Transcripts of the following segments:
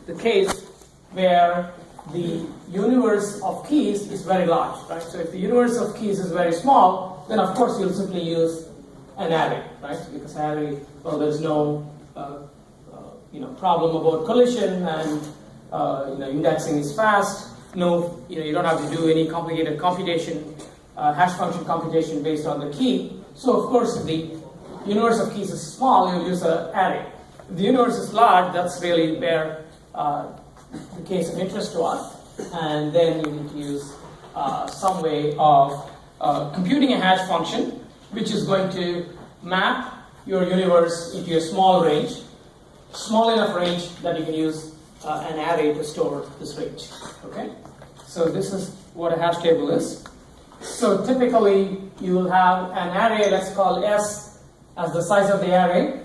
the case where the universe of keys is very large, right? So if the universe of keys is very small, then of course you'll simply use an array, right? Because array, well, there's no problem about collision, and indexing is fast. No, you don't have to do any complicated computation, hash function computation based on the key. So of course, if the universe of keys is small, you'll use an array. If the universe is large, that's really where the case of interest to us, and then you need to use some way of computing a hash function, which is going to map your universe into a small enough range that you can use an array to store this range. Okay, so this is what a hash table is. So typically you will have an array, let's call S as the size of the array.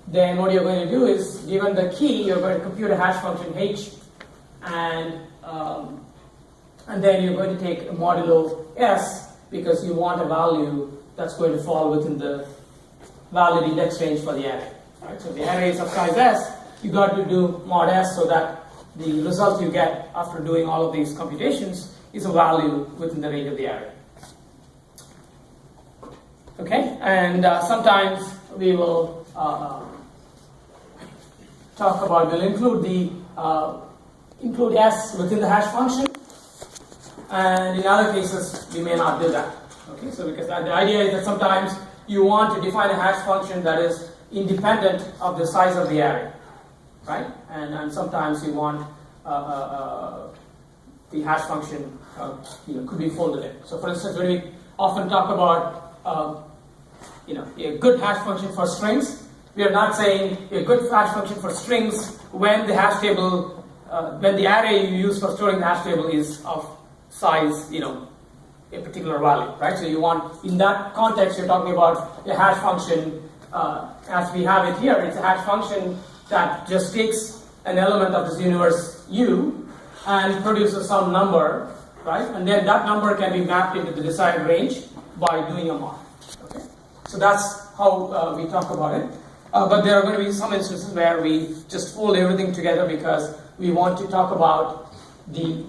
Then what you're going to do is, given the key, you're going to compute a hash function h, and then you're going to take a modulo S because you want a value that's going to fall within the valid index range for the array. Right? So if the array is of size S, you got to do mod S so that the result you get after doing all of these computations is a value within the range of the array. Okay, and sometimes we will include S within the hash function, and in other cases we may not do that. Okay, so because the idea is that sometimes you want to define a hash function that is independent of the size of the array, right? And sometimes you want the hash function could be folded in. So for instance, when we often talk about a good hash function for strings, we are not saying a good hash function for strings when the hash table, when the array you use for storing the hash table is of size, a particular value, right? So you want, in that context, you're talking about a hash function as we have it here. It's a hash function that just takes an element of this universe U and produces some number, right? And then that number can be mapped into the desired range by doing a mod. Okay, so that's how we talk about it. But there are going to be some instances where we just fold everything together because we want to talk about the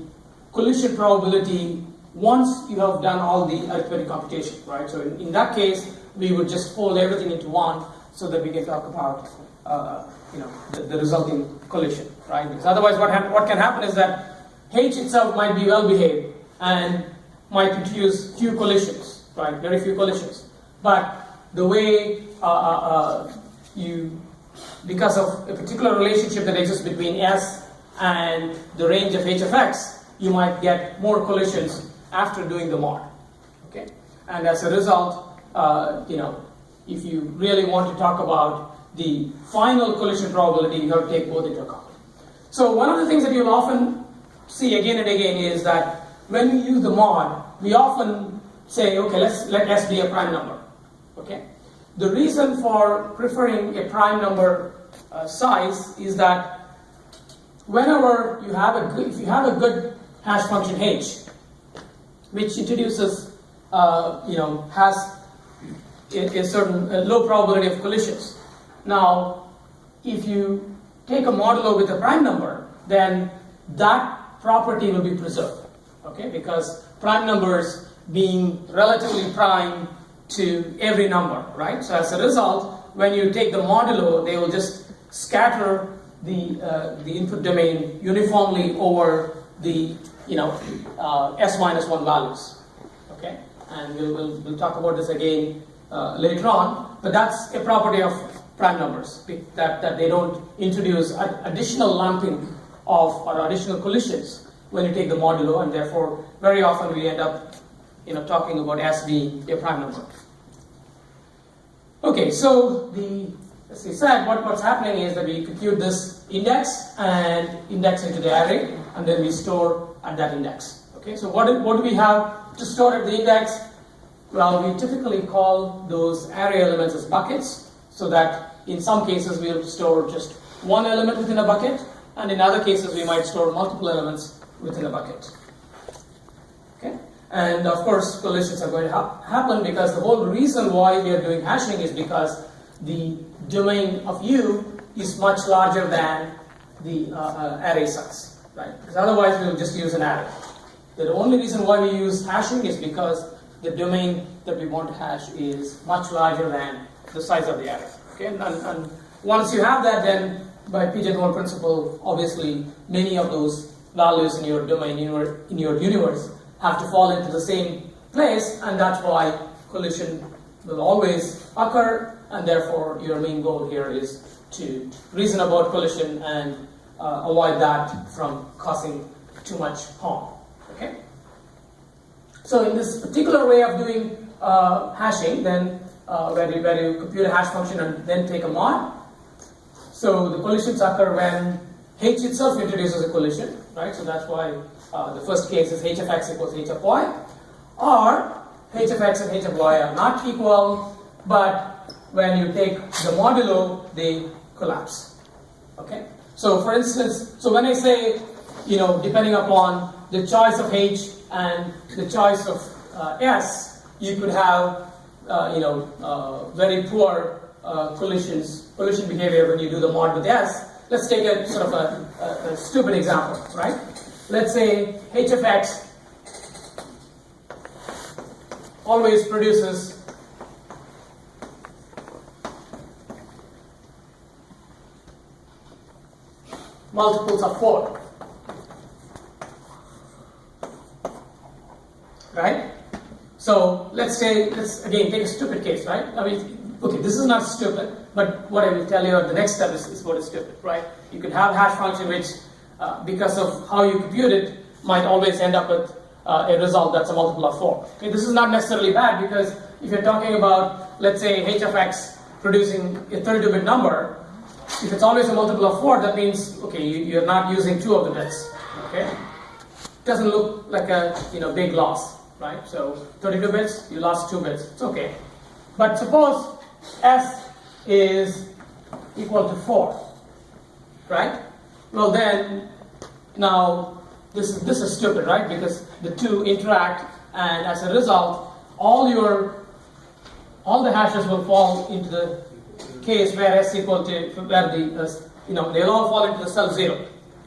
collision probability once you have done all the arithmetic computation, right? So in that case, we would just fold everything into one so that we can talk about the resulting collision, right? Because otherwise, what can happen is that H itself might be well behaved and might introduce few collisions, right? Very few collisions. But the way because of a particular relationship that exists between S and the range of H of X, you might get more collisions after doing the mod. Okay, and as a result, if you really want to talk about the final collision probability, you have to take both into account. So one of the things that you'll often see again and again is that when we use the mod, we often say, okay, let S be a prime number. Okay, the reason for preferring a prime number size is that whenever you have if you have a good hash function H, which introduces, has a certain low probability of collisions. Now, if you take a modulo with a prime number, then that property will be preserved, okay? Because prime numbers being relatively prime to every number, right? So as a result, when you take the modulo, they will just scatter the input domain uniformly over the S minus 1 values, okay? And we'll talk about this again later on, but that's a property of prime numbers, that they don't introduce additional lumping or additional collisions when you take the modulo, and therefore very often we end up talking about S being a prime number. Okay, so as we said, what's happening is that we compute this index and index into the array, and then we store at that index. Okay, so what do we have to store at the index? Well, we typically call those array elements as buckets, so that in some cases we'll store just one element within a bucket, and in other cases we might store multiple elements within a bucket. Okay, and of course collisions are going to happen because the whole reason why we are doing hashing is because the domain of U is much larger than the array size, right? Because otherwise we will just use an array. The only reason why we use hashing is because the domain that we want to hash is much larger than the size of the array. Okay, and once you have that, then by pigeonhole principle, obviously many of those values in your domain, in your universe, have to fall into the same place, and that's why collision will always occur, and therefore your main goal here is to reason about collision and avoid that from causing too much harm. Okay. So in this particular way of doing hashing, then where you compute a hash function and then take a mod. So the collisions occur when h itself introduces a collision, right? So that's why the first case is h of x equals h of y, or h of x and h of y are not equal, but when you take the modulo, they collapse. Okay. So for instance, so when I say, depending upon the choice of h and the choice of s, you could have very poor collision behavior when you do the mod with s. Let's take a sort of a stupid example, right? Let's say h of x always produces multiples of 4, right? So let's again take a stupid case, right? I mean, okay, this is not stupid, but what I will tell you at the next step is what is stupid, right? You could have a hash function which, because of how you compute it, might always end up with a result that's a multiple of 4. Okay, this is not necessarily bad, because if you're talking about, let's say, h of x producing a 32-bit number, if it's always a multiple of 4, that means, okay, you're not using 2 of the bits, okay? Doesn't look like a big loss, right? So 32 bits, you lost 2 bits, it's okay. But suppose s is equal to 4, right? Well then, now this is stupid, right? Because the two interact, and as a result, all the hashes will fall into the case where s equal to where they'll all fall into the cell 0,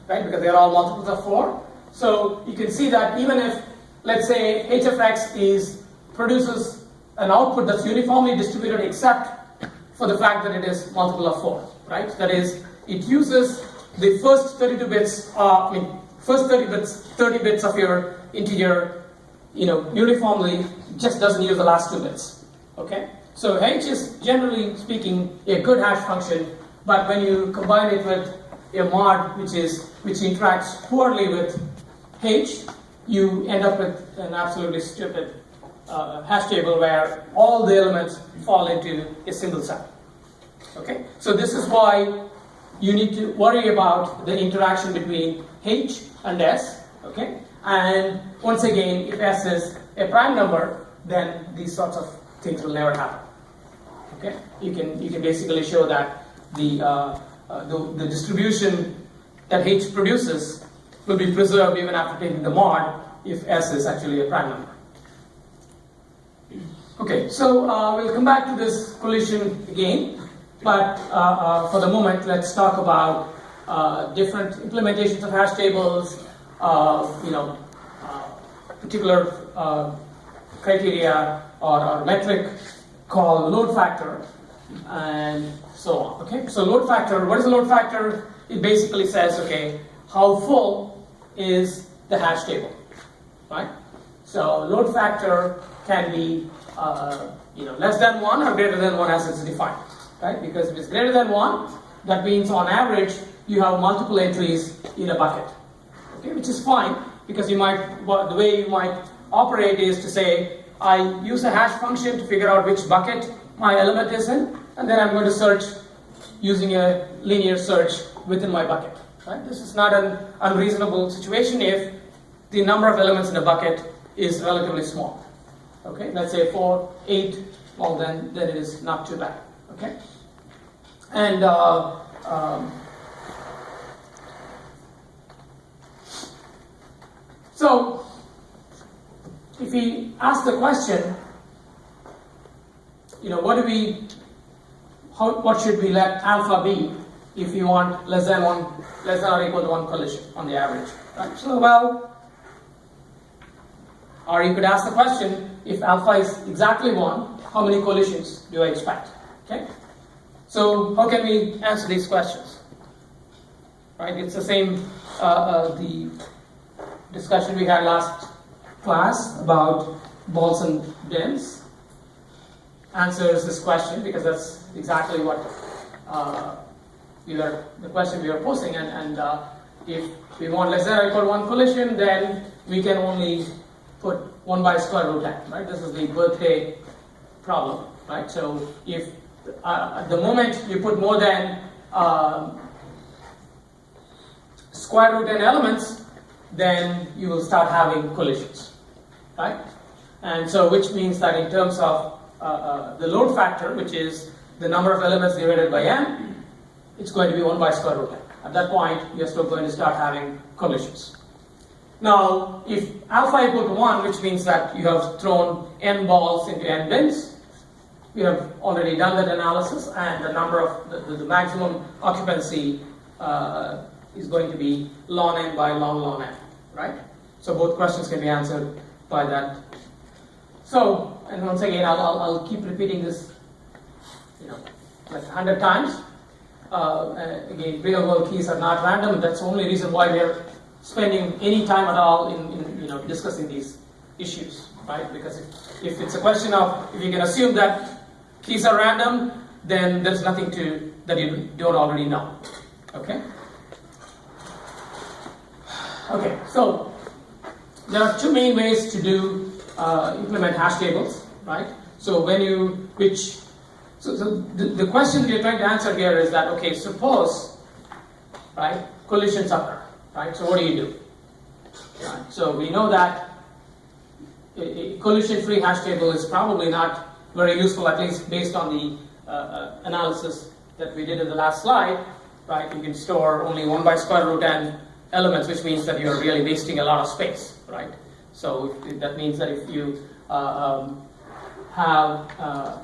right? Because they're all multiples of 4. So you can see that even if, let's say, h of x produces an output that's uniformly distributed except for the fact that it is multiple of 4, right? That is, it uses the first 32 bits, first 30 bits of your integer, uniformly, just doesn't use the last 2 bits, okay? So h is, generally speaking, a good hash function, but when you combine it with a mod which interacts poorly with h, you end up with an absolutely stupid hash table where all the elements fall into a single cell. Okay, so this is why you need to worry about the interaction between h and s. Okay, and once again, if s is a prime number, then these sorts of things will never happen. Okay, you can basically show that the distribution that h produces will be preserved even after taking the mod if s is actually a prime number. Okay, so we'll come back to this collision again, but for the moment, let's talk about different implementations of hash tables, particular criteria or metric called load factor, and so on. Okay, so load factor, what is a load factor? It basically says, okay, how full is the hash table, right? So load factor can be less than 1 or greater than 1 as it's defined, right? Because if it's greater than 1, that means on average you have multiple entries in a bucket, okay, which is fine, because the way you might operate is to say, I use a hash function to figure out which bucket my element is in, and then I'm going to search using a linear search within my bucket, right? This is not an unreasonable situation if the number of elements in a bucket is relatively small. Okay, let's say 4, 8, well then it is not too bad. Okay, and so if we ask the question, what should we let alpha be if you want less than or equal to 1 collision on the average. Right? So, well, or you could ask the question, if alpha is exactly 1, how many collisions do I expect? Okay? So, how can we answer these questions? Right? It's the same, the discussion we had last class about balls and bins answers this question, because that's exactly what the question we are posing, and if we want less than or equal to 1 collision, then we can only put 1 by square root n, right? This is the birthday problem, right? So if at the moment you put more than square root n elements, then you will start having collisions, right? And so, which means that in terms of the load factor, which is the number of elements divided by n, it's going to be 1 by square root n. At that point, you're still going to start having collisions. Now, if alpha equal to 1, which means that you have thrown n balls into n bins, we have already done that analysis, and the number of the maximum occupancy is going to be ln n by ln n, right? So both questions can be answered by that. So, and once again, I'll keep repeating this, like 100 times. Again, real world keys are not random. That's the only reason why we are spending any time at all in discussing these issues, right? Because if it's a question of, if you can assume that keys are random, then there's nothing that you don't already know. Okay? Okay, so there are 2 main ways to implement hash tables, right? So the question we are trying to answer here is that, okay, suppose, right, collisions occur, right? So what do you do? Right? So we know that a collision-free hash table is probably not very useful, at least based on the analysis that we did in the last slide, right? You can store only 1 by square root n elements, which means that you're really wasting a lot of space, right? So that means that if you have a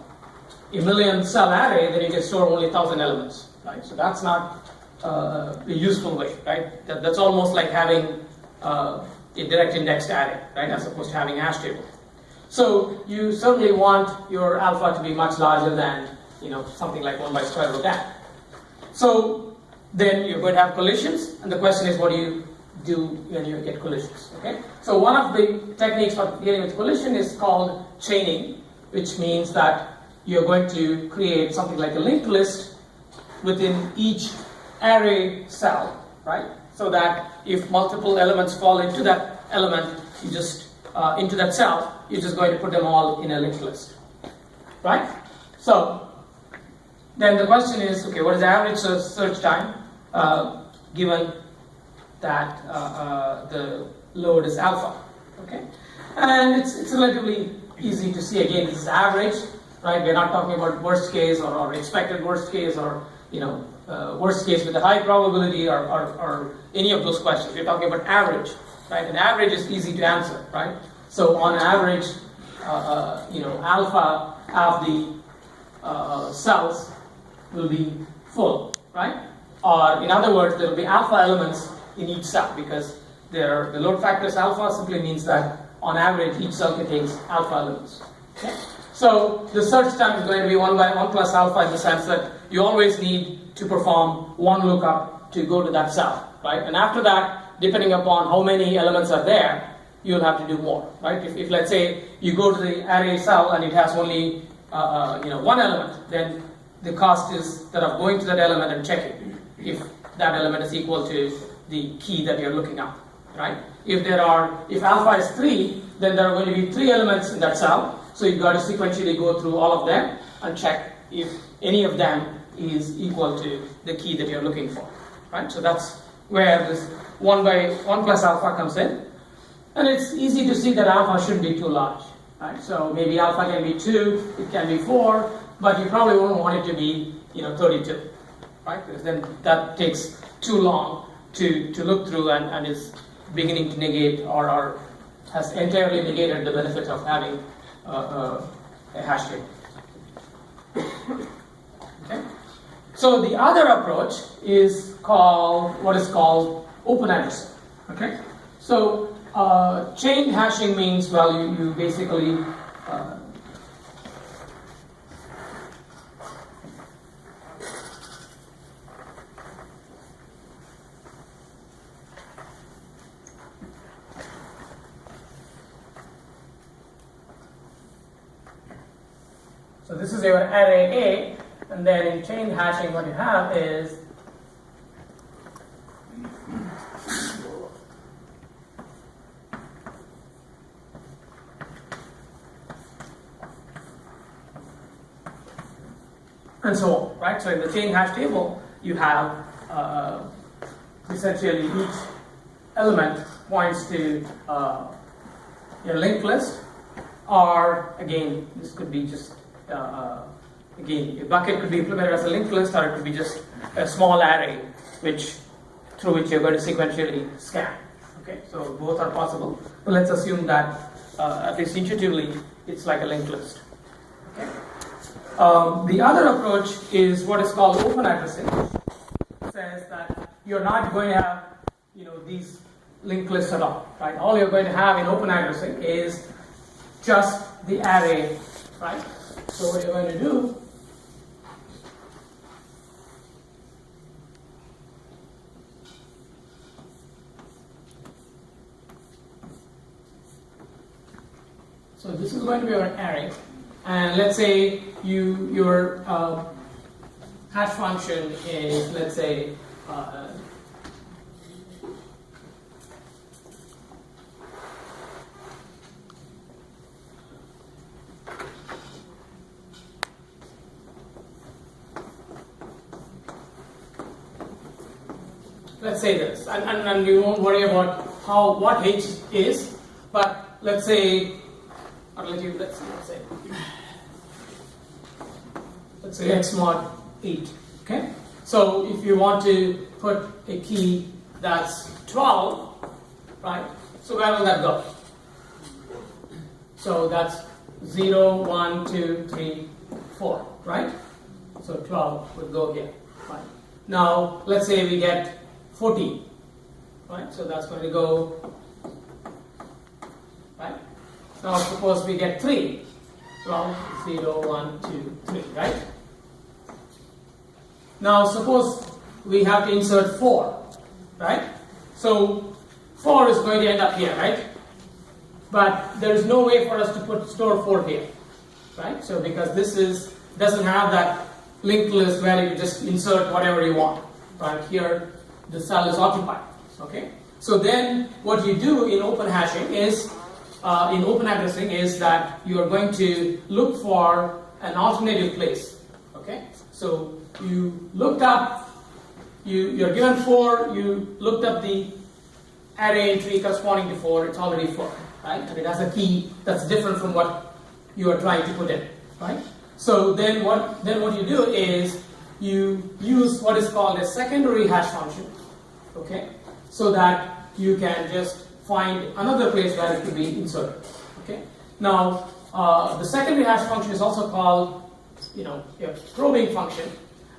million cell array, then you can store only 1,000 elements, right? So that's not a useful way, right? That's almost like having a direct indexed array, right? As opposed to having a hash table. So you certainly want your alpha to be much larger than, something like 1 by square root n. So then you're going to have collisions, and the question is, what do you do when you get collisions? Okay. So one of the techniques for dealing with collision is called chaining, which means that you're going to create something like a linked list within each array cell, right? So that if multiple elements fall into that element, you just into that cell, you're just going to put them all in a linked list, right? So then the question is, okay, what is the average search time given that the load is alpha? Okay, and it's relatively easy to see. Again, this is average, right? We're not talking about worst case or expected worst case, or worst case with a high probability, or any of those questions. We're talking about average, right? And average is easy to answer, right? So on average, alpha of the cells will be full, right? Or in other words, there will be alpha elements in each cell, because the load factor is alpha simply means that on average each cell contains alpha elements. Okay? So the search time is going to be 1 plus alpha, in the sense that you always need to perform one lookup to go to that cell, right? And after that, depending upon how many elements are there, you'll have to do more, right? If let's say you go to the array cell and it has only 1 element, then the cost is that of going to that element and checking if that element is equal to the key that you're looking up, right? If alpha is 3, then there are going to be 3 elements in that cell, so you've got to sequentially go through all of them and check if any of them is equal to the key that you're looking for, right? So that's where this 1 plus alpha comes in, and it's easy to see that alpha shouldn't be too large, right? So maybe alpha can be 2, it can be 4, but you probably won't want it to be 32, right? Because then that takes too long to look through, and is beginning to negate or has entirely negated the benefit of having a hash table. Okay. So the other approach is called what is called open addressing. Okay. So chain hashing means, well, you basically so this is your array A, and then in chain hashing what you have is and so on, right? So in the chain hash table, you have essentially each element points to your linked list, or again, this could be just again, a bucket could be implemented as a linked list, or it could be just a small array through which you're going to sequentially scan. Okay, so both are possible, but let's assume that at least intuitively it's like a linked list. Okay. The other approach is what is called open addressing. It says that you're not going to have these linked lists at all, right? All you're going to have in open addressing is just the array, right? So what you're going to do so this is going to be your array, and let's say your hash function is, let's say, let's say this, and you won't worry about what h is, but let's say, or let's say x mod 8. Okay, so if you want to put a key that's 12, right? So where will that go? So that's 0, 1, 2, 3, 4, right? So 12 would go here. Right. Now let's say we get 14, right? So that's going to go, right? Now suppose we get 3, 12, 0, 1, 2, 3, right? Now suppose we have to insert 4, right? So 4 is going to end up here, right? But there is no way for us to store 4 here, right? So because this doesn't have that linked list where you can just insert whatever you want, right? Here the cell is occupied, okay? So then what you do in open hashing is, in open addressing, is that you are going to look for an alternative place, okay? So you looked up, you're given 4, you looked up the array entry corresponding to 4, it's already 4, right? And it has a key that's different from what you are trying to put in, right? So then what you do is you use what is called a secondary hash function, okay? So that you can just find another place where it could be inserted, okay? Now, the secondary hash function is also called, a probing function,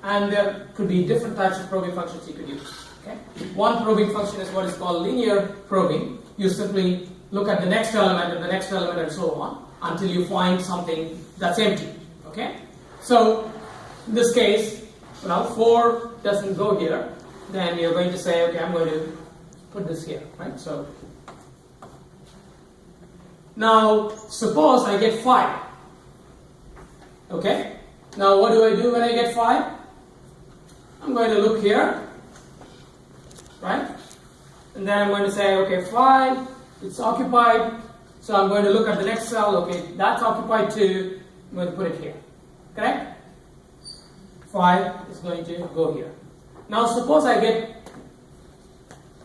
and there could be different types of probing functions you could use, okay? One probing function is what is called linear probing. You simply look at the next element and the next element and so on until you find something that's empty, okay? So, in this case, 4 doesn't go here, then you're going to say, okay, I'm going to put this here, right? So, now suppose I get 5, okay? Now what do I do when I get 5? I'm going to look here, right? And then I'm going to say, okay, 5, it's occupied, so I'm going to look at the next cell, okay, that's occupied too, I'm going to put it here, correct? 5 is going to go here. Now suppose I get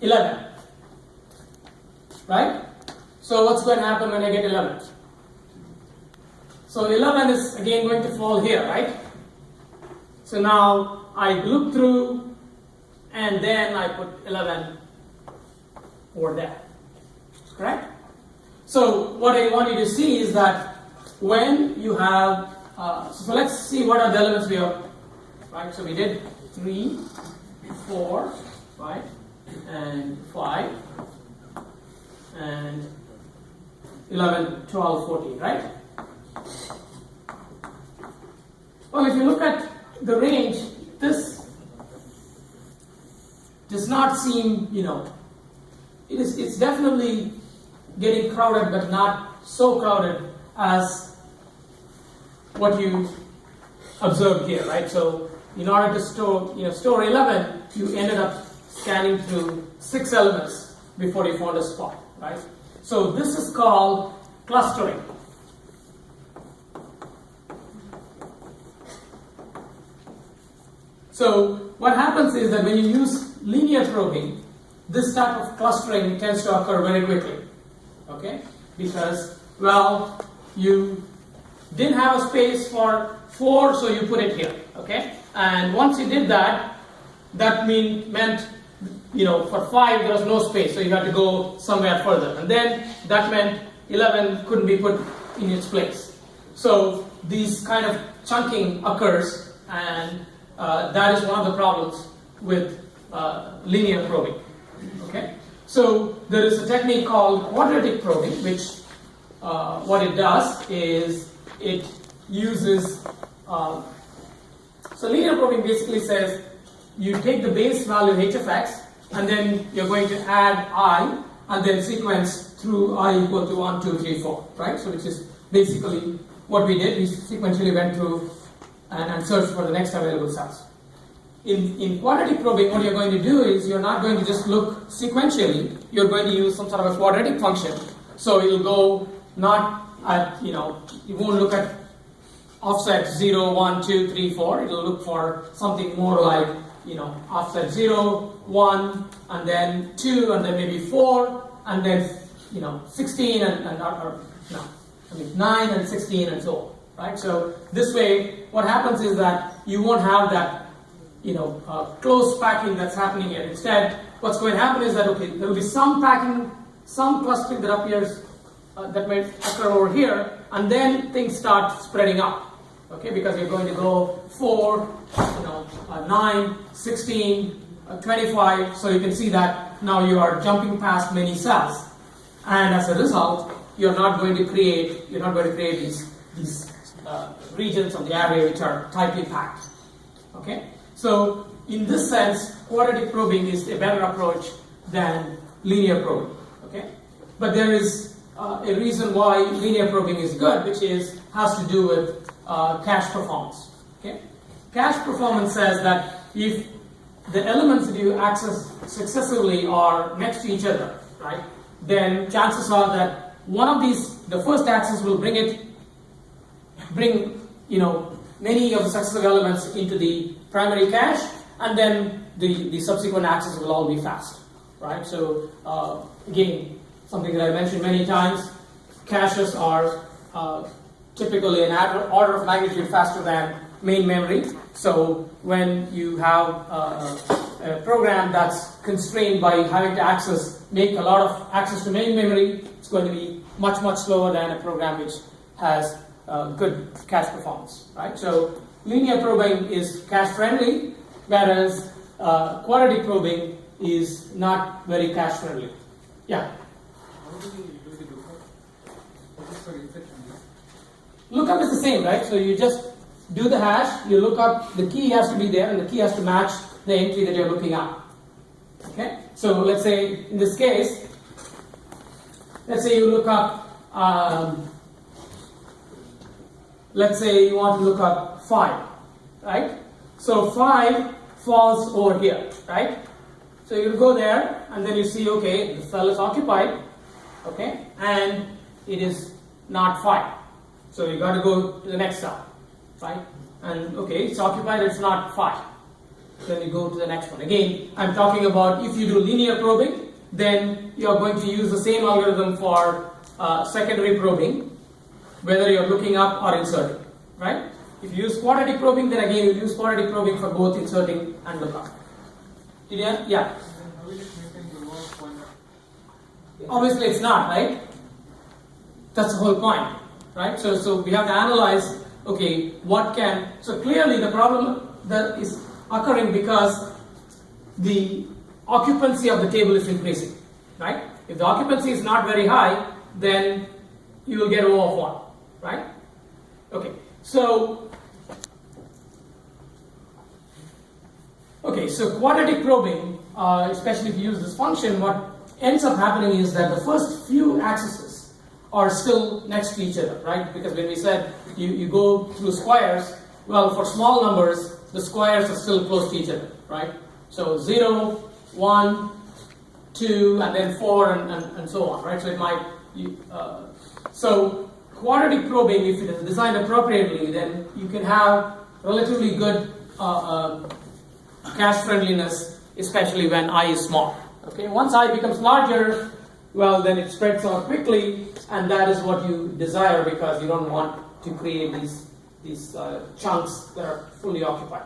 11, right? So what's going to happen when I get 11? So 11 is again going to fall here, right? So now I look through and then I put 11 over there, correct? So what I want you to see is that when you have, so let's see what are the elements we are right? So we did 3, 4, right, and 5, and 11, 12, 14, right? Well, if you look at the range, this does not seem, it's definitely getting crowded, but not so crowded as what you observed here, right? So in order to store 11, you ended up scanning through 6 elements before you found a spot, right? So this is called clustering. So what happens is that when you use linear probing, this type of clustering tends to occur very quickly, okay? Because, well, you didn't have a space for 4, so you put it here, okay? And once you did that, that meant, for 5 there was no space, so you had to go somewhere further. And then that meant 11 couldn't be put in its place. So these kind of chunking occurs, and that is one of the problems with linear probing. Okay, so there is a technique called quadratic probing, which what it does is it uses. So linear probing basically says you take the base value h of x, and then you're going to add I, and then sequence through I equal to 1, 2, 3, 4, right? So which is basically what we did. We sequentially went through and searched for the next available cells. In quadratic probing, what you're going to do is you're not going to just look sequentially, you're going to use some sort of a quadratic function. So you'll go not at, you won't look at offset 0, 1, 2, 3, 4. It'll look for something more like, offset 0, 1, and then 2, and then maybe 4, and then, 16, and 9 and 16 and so on, right? So this way, what happens is that you won't have that close packing that's happening here. Instead, what's going to happen is that, okay, there will be some packing, some clustering that appears, that may occur over here, and then things start spreading out, okay, because you're going to go 4, 9, 16, 25, so you can see that now you are jumping past many cells, and as a result, you're not going to create these regions of the array which are tightly packed, okay. So, in this sense, quadratic probing is a better approach than linear probing. Okay, but there is a reason why linear probing is good, which has to do with cache performance. Okay, cache performance says that if the elements that you access successively are next to each other, right, then chances are that one of these, the first access will bring many of the successive elements into the primary cache, and then the subsequent access will all be fast, right? So again, something that I mentioned many times, caches are typically an order of magnitude faster than main memory. So when you have a program that's constrained by having to make a lot of access to main memory, it's going to be much, much slower than a program which has good cache performance, right? So linear probing is cache friendly, whereas quadratic probing is not very cache friendly. Yeah? How do we do the lookup? What is for infection? Lookup is the same, right? So you just do the hash, you look up, the key has to be there, and the key has to match the entry that you're looking up. Okay? So let's say, in this case, let's say you look up, let's say you want to look up 5, right? So 5 falls over here, right? So you go there, and then you see, okay, the cell is occupied, okay, and it is not 5. So you got to go to the next cell, right? And okay, it's occupied, it's not 5. Then you go to the next one. Again, I'm talking about if you do linear probing, then you are going to use the same algorithm for secondary probing, whether you're looking up or inserting, right? If you use quadratic probing, then again you use quadratic probing for both inserting and lookup. Yeah? Then how will it maintain the lowest pointer? Obviously it's not, right? That's the whole point, right? So we have to analyze, okay, so clearly the problem that is occurring because the occupancy of the table is increasing, right? If the occupancy is not very high, then you will get O of 1, right? Okay, so quadratic probing, especially if you use this function, what ends up happening is that the first few axes are still next to each other, right? Because when we said you go through squares, well, for small numbers, the squares are still close to each other, right? So 0, 1, 2, and then 4, and so on, right? So it might, so quadratic probing, if it is designed appropriately, then you can have relatively good cache friendliness, especially when I is small. Okay, once I becomes larger, well, then it spreads out quickly, and that is what you desire because you don't want to create these chunks that are fully occupied.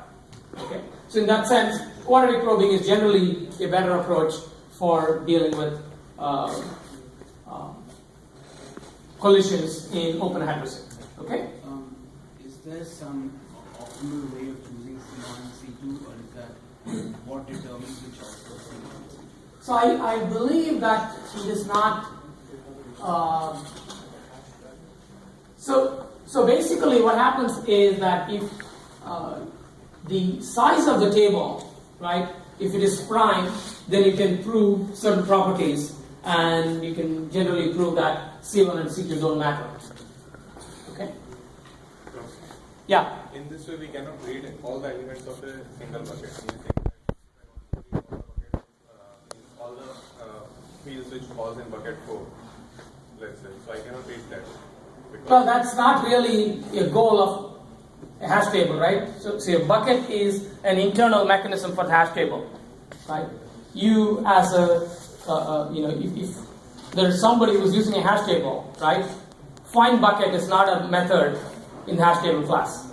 Okay, so in that sense, quadratic probing is generally a better approach for dealing with collisions in open addressing. Okay. Is there some optimal way of choosing C1 and C2, or is that what determines which output C1? So I believe that it is not. So basically, what happens is that if the size of the table, right, if it is prime, then you can prove certain properties, and you can generally prove that C1 and C2 don't matter. Okay. Yeah. In this way, we cannot read all the elements of a single bucket. All the fields which falls in bucket 4, let's say. So I cannot read that. Well, that's not really a goal of a hash table, right? So a bucket is an internal mechanism for the hash table, right? You as a, if there's somebody who's using a hash table, right? Find bucket is not a method in the hash table class,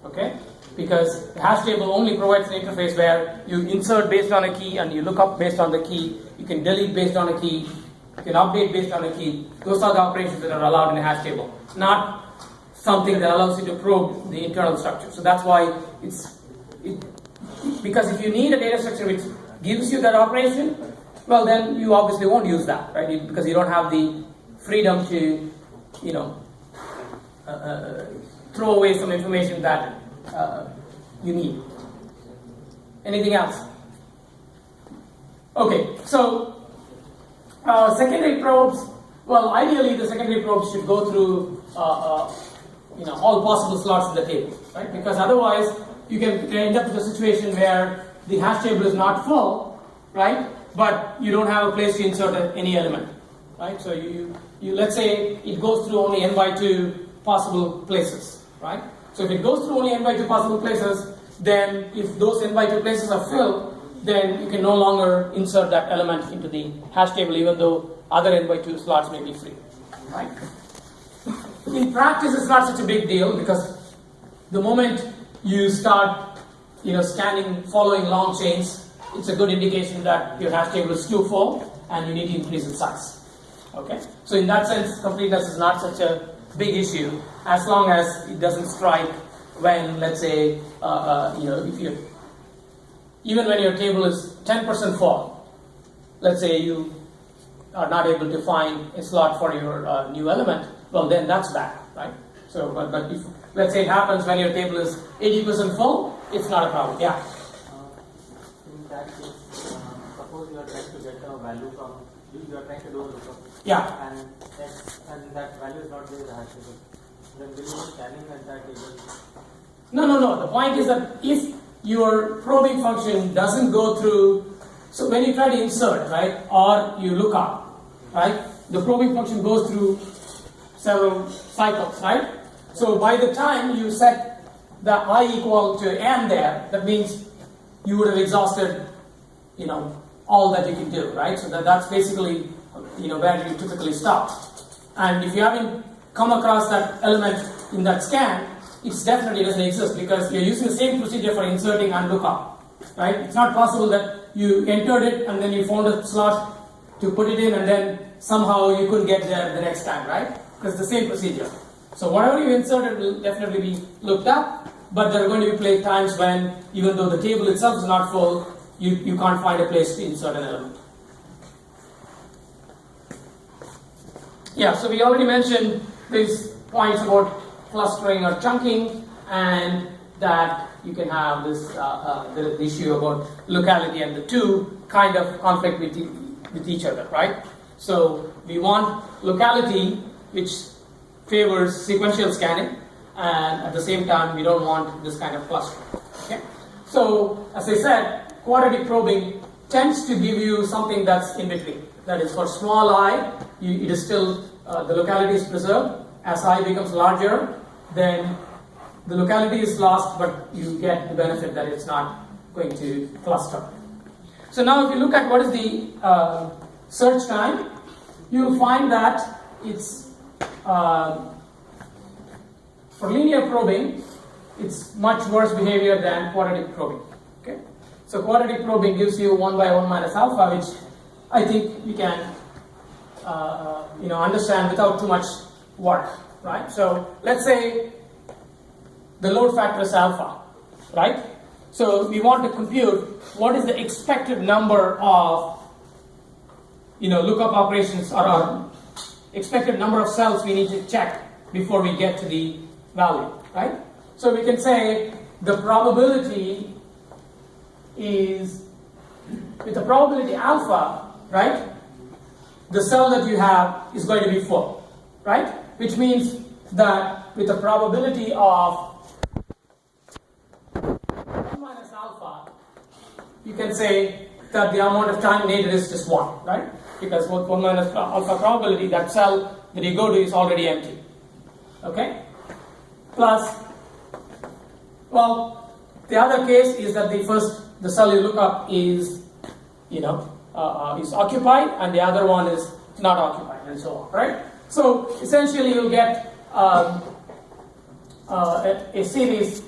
okay? Because the hash table only provides an interface where you insert based on a key and you look up based on the key. You can delete based on a key. You can update based on a key. Those are the operations that are allowed in a hash table, not something that allows you to probe the internal structure. So that's why because if you need a data structure which gives you that operation, well, then you obviously won't use that, right? Because you don't have the freedom to, throw away some information that you need. Anything else? Okay, so secondary probes. Well, ideally, the secondary probes should go through all possible slots in the table, right? Because otherwise, you can end up with a situation where the hash table is not full, right? But you don't have a place to insert any element, right? So you let's say it goes through only n by 2 possible places, right? So if it goes through only n by 2 possible places, then if those n by 2 places are filled, then you can no longer insert that element into the hash table, even though other n by 2 slots may be free, right? In practice, it's not such a big deal because the moment you start, scanning, following long chains, it's a good indication that your hash table is too full and you need to increase its size. Okay, so in that sense, completeness is not such a big issue as long as it doesn't strike when, let's say, even when your table is 10% full, let's say you are not able to find a slot for your new element, well, then that's bad, right? So, but if, let's say it happens when your table is 80% full, it's not a problem. Yeah? In that case, suppose you are trying to get a value from, you are trying to do a lookup. Yeah. And that value is not there in the hash table. Then will you be scanning at that table? No. The point is that if your probing function doesn't go through, so when you try to insert, right, or you look up, right, the probing function goes through several cycles, right? So by the time you set the I equal to n there, that means you would have exhausted, all that you can do, right? So that's basically, where you typically stop. And if you haven't come across that element in that scan, it definitely doesn't exist because you're using the same procedure for inserting and lookup, right? It's not possible that you entered it and then you found a slot to put it in and then somehow you couldn't get there the next time, right? Because it's the same procedure. So whatever you inserted will definitely be looked up but there are going to be times when, even though the table itself is not full, you can't find a place to insert an element. Yeah, so we already mentioned these points about clustering or chunking, and that you can have this the issue about locality, and the two kind of conflict with each other, right? So we want locality which favors sequential scanning, and at the same time we don't want this kind of clustering. Okay? So as I said, quadratic probing tends to give you something that's in between. That is, for small I, it is still the locality is preserved. As I becomes larger, then the locality is lost, but you get the benefit that it's not going to cluster. So now if you look at what is the search time, you'll find that it's for linear probing, it's much worse behavior than quadratic probing. Okay? So quadratic probing gives you 1 by 1 minus alpha, which I think we can understand without too much work, right? So let's say the load factor is alpha, right? So we want to compute what is the expected number of lookup operations, or expected number of cells we need to check before we get to the value, right? So we can say the probability is, with the probability alpha, right, the cell that you have is going to be full, right? Which means that with the probability of 1 minus alpha, you can say that the amount of time needed is just 1, right? Because with 1 minus alpha probability, that cell that you go to is already empty. Okay? Plus, well, the other case is that the cell you look up is, is occupied, and the other one is not occupied, and so on, right? So essentially, you'll get a series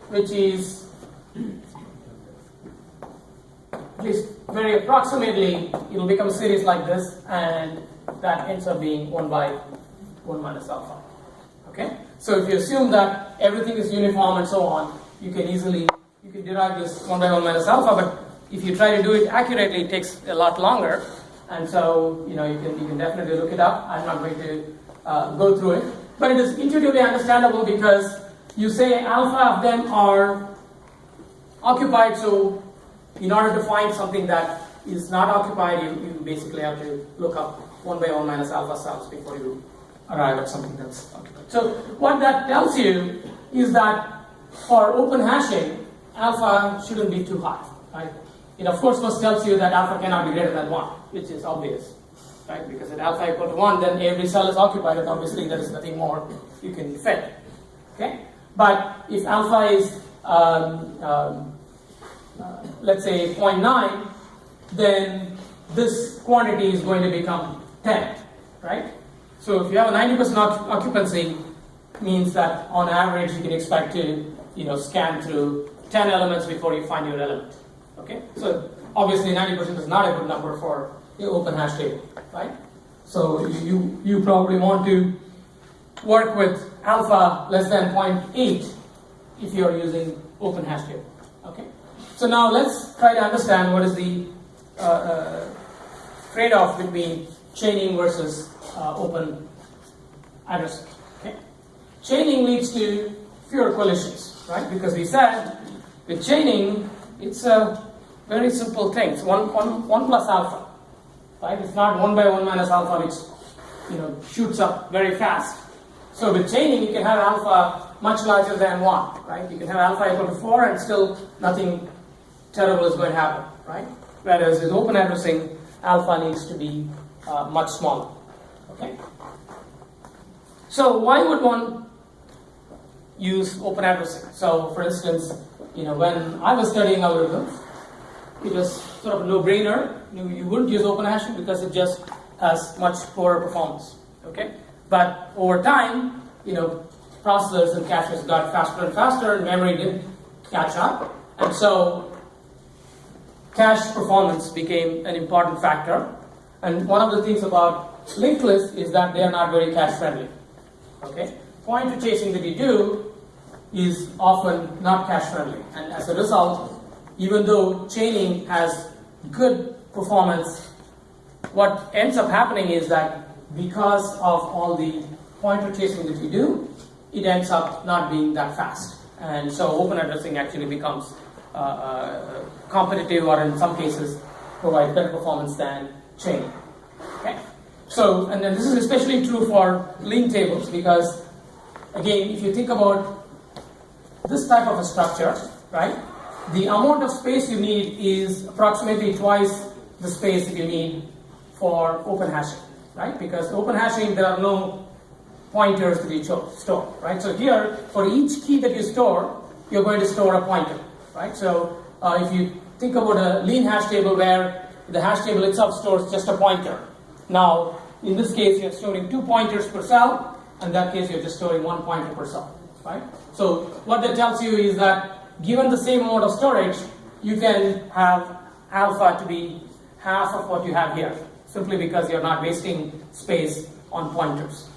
which is, at least very approximately, it'll become a series like this, and that ends up being 1 by 1 minus alpha. Okay? So if you assume that everything is uniform and so on, you can derive this 1 by 1 minus alpha, but if you try to do it accurately, it takes a lot longer, and so you can definitely look it up. I'm not going to go through it, but it is intuitively understandable because you say alpha of them are occupied, so in order to find something that is not occupied, you basically have to look up 1 by 1 minus alpha cells before you arrive at something that's occupied. So what that tells you is that for open hashing, alpha shouldn't be too high, right? It of course first tells you that alpha cannot be greater than 1, which is obvious, right? Because at alpha equal to 1, then every cell is occupied, and obviously there is nothing more you can fit. Okay? But if alpha is, let's say 0.9, then this quantity is going to become 10, right? So if you have a 90% occupancy, means that on average you can expect to scan through 10 elements before you find your element. Okay, so obviously 90% is not a good number for the open hash table, right? So you probably want to work with alpha less than 0.8 if you are using open hash table. Okay, so now let's try to understand what is the trade-off between chaining versus open addressing. Okay, chaining leads to fewer collisions, right? Because we said with chaining, it's a very simple thing. It's 1 plus alpha, right? It's not 1 by 1 minus alpha, which shoots up very fast. So with chaining, you can have alpha much larger than 1, right? You can have alpha equal to 4, and still nothing terrible is going to happen, right? Whereas with open addressing, alpha needs to be much smaller. Okay. So why would one use open addressing? So for instance, when I was studying algorithms, it was sort of a no-brainer. You wouldn't use open hashing because it just has much poorer performance. Okay, but over time, processors and caches got faster and faster, and memory didn't catch up, and so cache performance became an important factor. And one of the things about linked lists is that they are not very cache friendly. Okay, point to chasing that you do is often not cache friendly. And as a result, even though chaining has good performance, what ends up happening is that because of all the pointer chasing that you do, it ends up not being that fast. And so open addressing actually becomes competitive, or in some cases provide better performance than chaining. Okay? So, and then this is especially true for link tables, because again, if you think about this type of a structure, right, the amount of space you need is approximately twice the space that you need for open hashing, right? Because open hashing, there are no pointers that you store, right? So here, for each key that you store, you're going to store a pointer, right? So if you think about a lean hash table where the hash table itself stores just a pointer. Now, in this case, you're storing 2 pointers per cell. In that case, you're just storing 1 pointer per cell, right? So what that tells you is that given the same amount of storage, you can have alpha to be half of what you have here, simply because you're not wasting space on pointers,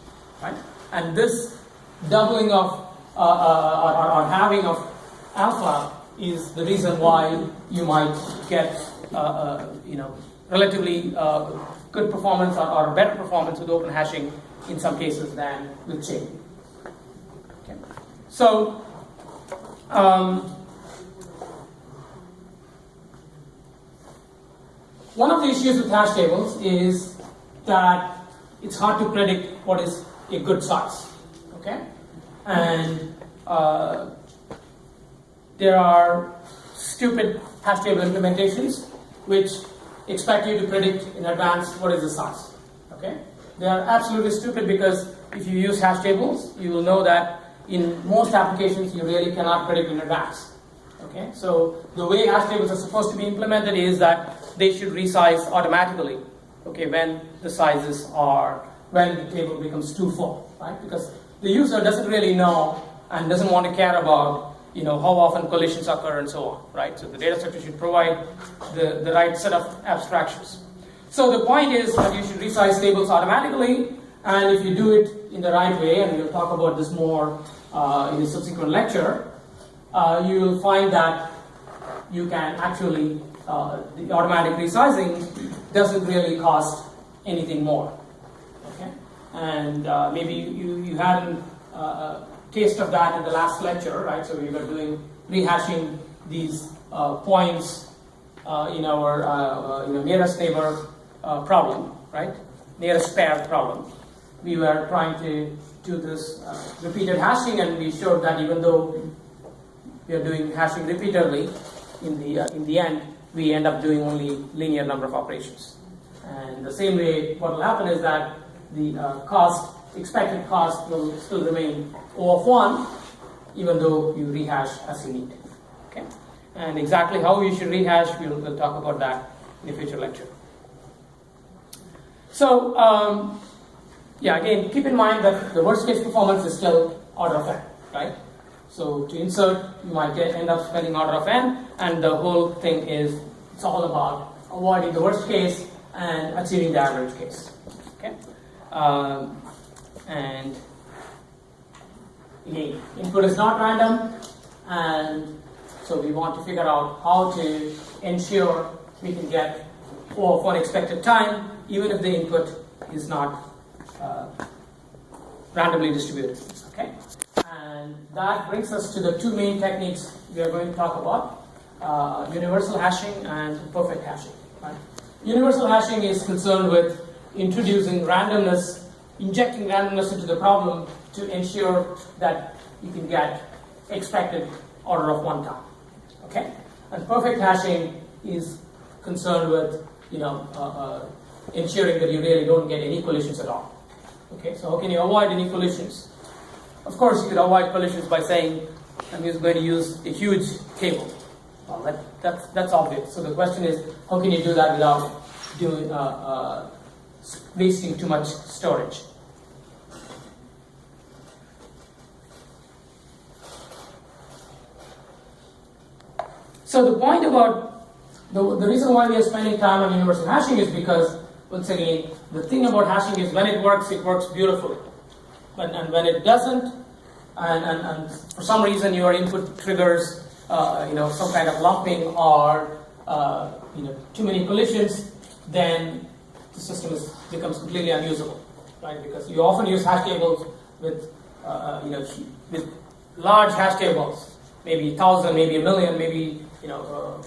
right? And this doubling of or halving of alpha is the reason why you might get relatively good performance or better performance with open hashing in some cases than with chain. Okay. So one of the issues with hash tables is that it's hard to predict what is a good size. Okay, and there are stupid hash table implementations which expect you to predict in advance what is the size. Okay, they are absolutely stupid, because if you use hash tables, you will know that in most applications you really cannot predict in advance. Okay, so the way hash tables are supposed to be implemented is that they should resize automatically. Okay, when the sizes are, when the table becomes too full, right? Because the user doesn't really know and doesn't want to care about how often collisions occur and so on, right? So the data structure should provide the right set of abstractions. So the point is that you should resize tables automatically, and if you do it in the right way, and we'll talk about this more in a subsequent lecture, you will find that you can actually, the automatic resizing doesn't really cost anything more. Okay? And maybe you had a taste of that in the last lecture, right? So we were doing rehashing these points in our nearest neighbor problem, right? Nearest pair problem. We were trying to do this repeated hashing, and we showed that even though we are doing hashing repeatedly, in the end we end up doing only linear number of operations. And the same way, what will happen is that the expected cost will still remain O of 1, even though you rehash as you need. Okay? And exactly how you should rehash, we'll talk about that in a future lecture. So, again, keep in mind that the worst case performance is still order of n, right? So to insert, you might end up spending order of n, and the whole thing is, it's all about avoiding the worst case and achieving the average case. Okay? And again, input is not random, and so we want to figure out how to ensure we can get O of 1 expected time, even if the input is not randomly distributed. Okay? And that brings us to the two main techniques we are going to talk about, universal hashing and perfect hashing. Right? Universal hashing is concerned with introducing randomness, injecting randomness into the problem to ensure that you can get expected order of 1 time. Okay? And perfect hashing is concerned with ensuring that you really don't get any collisions at all. Okay, so how can you avoid any collisions? Of course, you could avoid collisions by saying, I'm just going to use a huge table. Well, that's obvious. So the question is, how can you do that without wasting too much storage? So the point about the reason why we are spending time on universal hashing is because, once again, the thing about hashing is when it works beautifully. And when it doesn't, and for some reason your input triggers, some kind of lumping or too many collisions, then the system becomes completely unusable, right? Because you often use hash tables with with large hash tables, maybe 1,000, maybe 1,000,000, maybe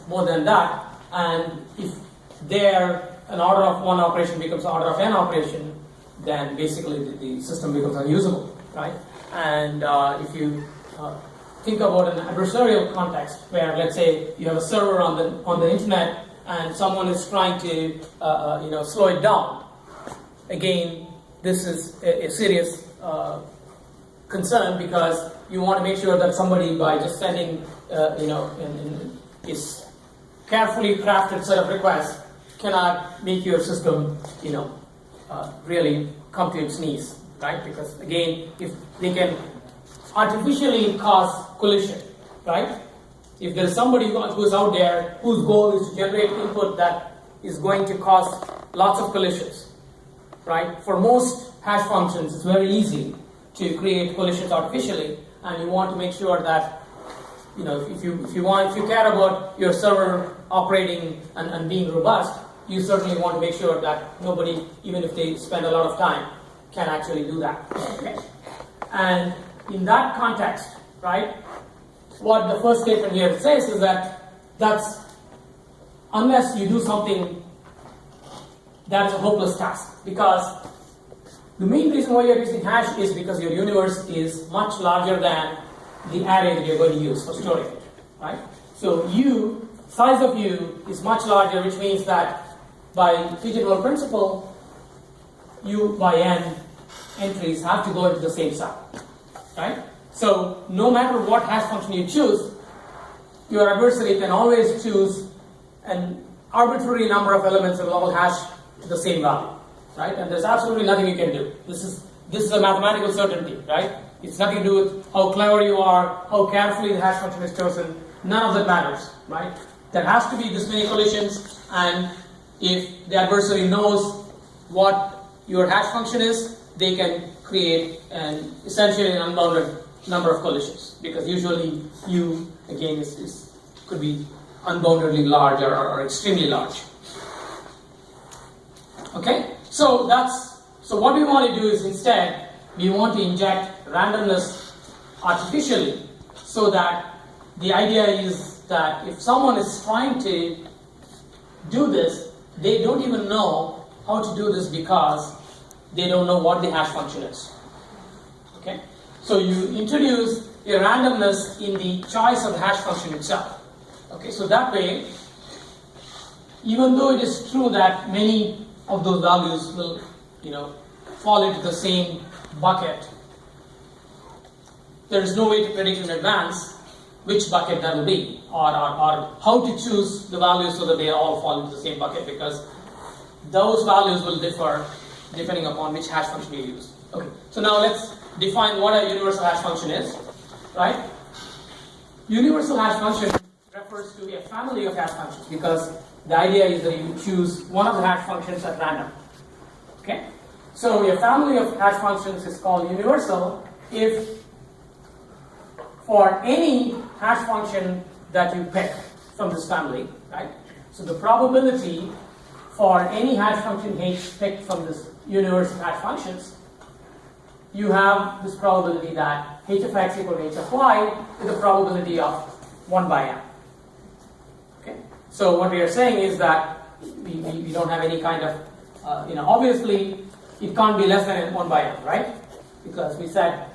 more than that, and if an order of one operation becomes order of n operation, then basically the system becomes unusable, right? And if you think about an adversarial context where, let's say, you have a server on the internet and someone is trying to slow it down, again, this is a serious concern, because you want to make sure that somebody, by just sending is carefully crafted set of requests, cannot make your system really come to its knees, right? Because again, if they can artificially cause collision, right? If there's somebody who's out there whose goal is to generate input that is going to cause lots of collisions, right? For most hash functions, it's very easy to create collisions artificially, and you want to make sure that if you care about your server operating and being robust, you certainly want to make sure that nobody, even if they spend a lot of time, can actually do that. Okay? And in that context, right, what the first statement here says is that's unless you do something, that's a hopeless task, because the main reason why you're using hash is because your universe is much larger than the array that you're going to use for storing it, right? So size of U is much larger, which means that by Pigeonhole principle, U by n entries have to go into the same cell, right? So no matter what hash function you choose, your adversary can always choose an arbitrary number of elements that will all hash to the same value, right? And there's absolutely nothing you can do. This is a mathematical certainty, right? It's nothing to do with how clever you are, how carefully the hash function is chosen. None of that matters, right? There has to be this many collisions, and if the adversary knows what your hash function is, they can create essentially an unbounded number of collisions, because usually U again could be unboundedly large or extremely large. Okay, so what we want to do is, instead we want to inject randomness artificially, so that the idea is that if someone is trying to do this, they don't even know how to do this because they don't know what the hash function is. Okay, so you introduce a randomness in the choice of the hash function itself. Okay, so that way, even though it is true that many of those values will, fall into the same bucket, there is no way to predict in advance which bucket that will be, or how to choose the values so that they all fall into the same bucket, because those values will differ depending upon which hash function you use. Okay, so now let's define what a universal hash function is, right? Universal hash function refers to a family of hash functions, because the idea is that you choose one of the hash functions at random. Okay, so a family of hash functions is called universal if for any hash function that you pick from this family, right? So the probability for any hash function h picked from this universe of hash functions, you have this probability that h of x equal to h of y with a probability of 1 by n. Okay, so what we are saying is that we don't have any kind of, obviously it can't be less than 1 by n, right? Because we said,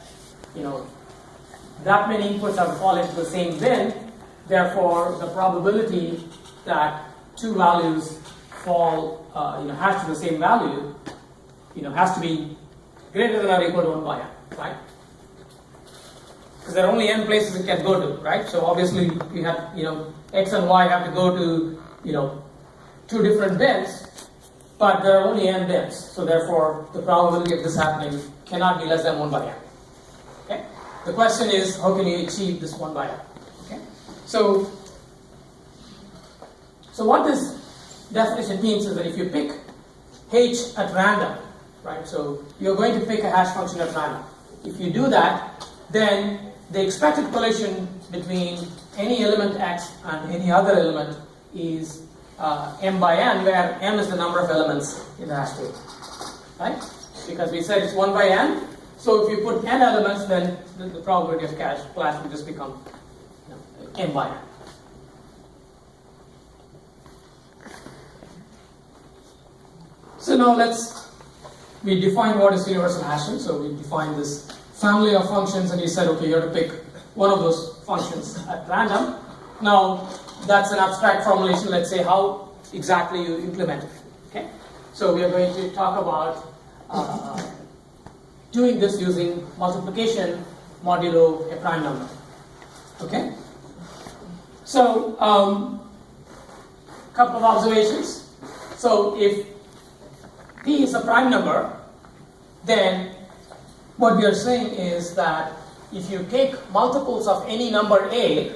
that many inputs have to fall into the same bin, therefore the probability that two values fall, hash to the same value, has to be greater than or equal to 1 by n, right? Because there are only n places it can go to, right? So obviously we have, x and y have to go to, two different bins, but there are only n bins, so therefore the probability of this happening cannot be less than 1 by n. Okay? The question is, how can you achieve this 1 by n? Okay? So what this definition means is that if you pick h at random, right? So you're going to pick a hash function at random. If you do that, then the expected collision between any element x and any other element is m by n, where m is the number of elements in the hash table, right? Because we said it's 1 by n, so if you put n elements, then the probability of clash will just become m by n. So now we define what is universal hashing. So we define this family of functions, and you said, okay, you have to pick one of those functions at random. Now, that's an abstract formulation. Let's say how exactly you implement it. Okay? So we are going to talk about doing this using multiplication modulo a prime number. Okay? So, couple of observations. So, if P is a prime number, then what we are saying is that if you take multiples of any number A,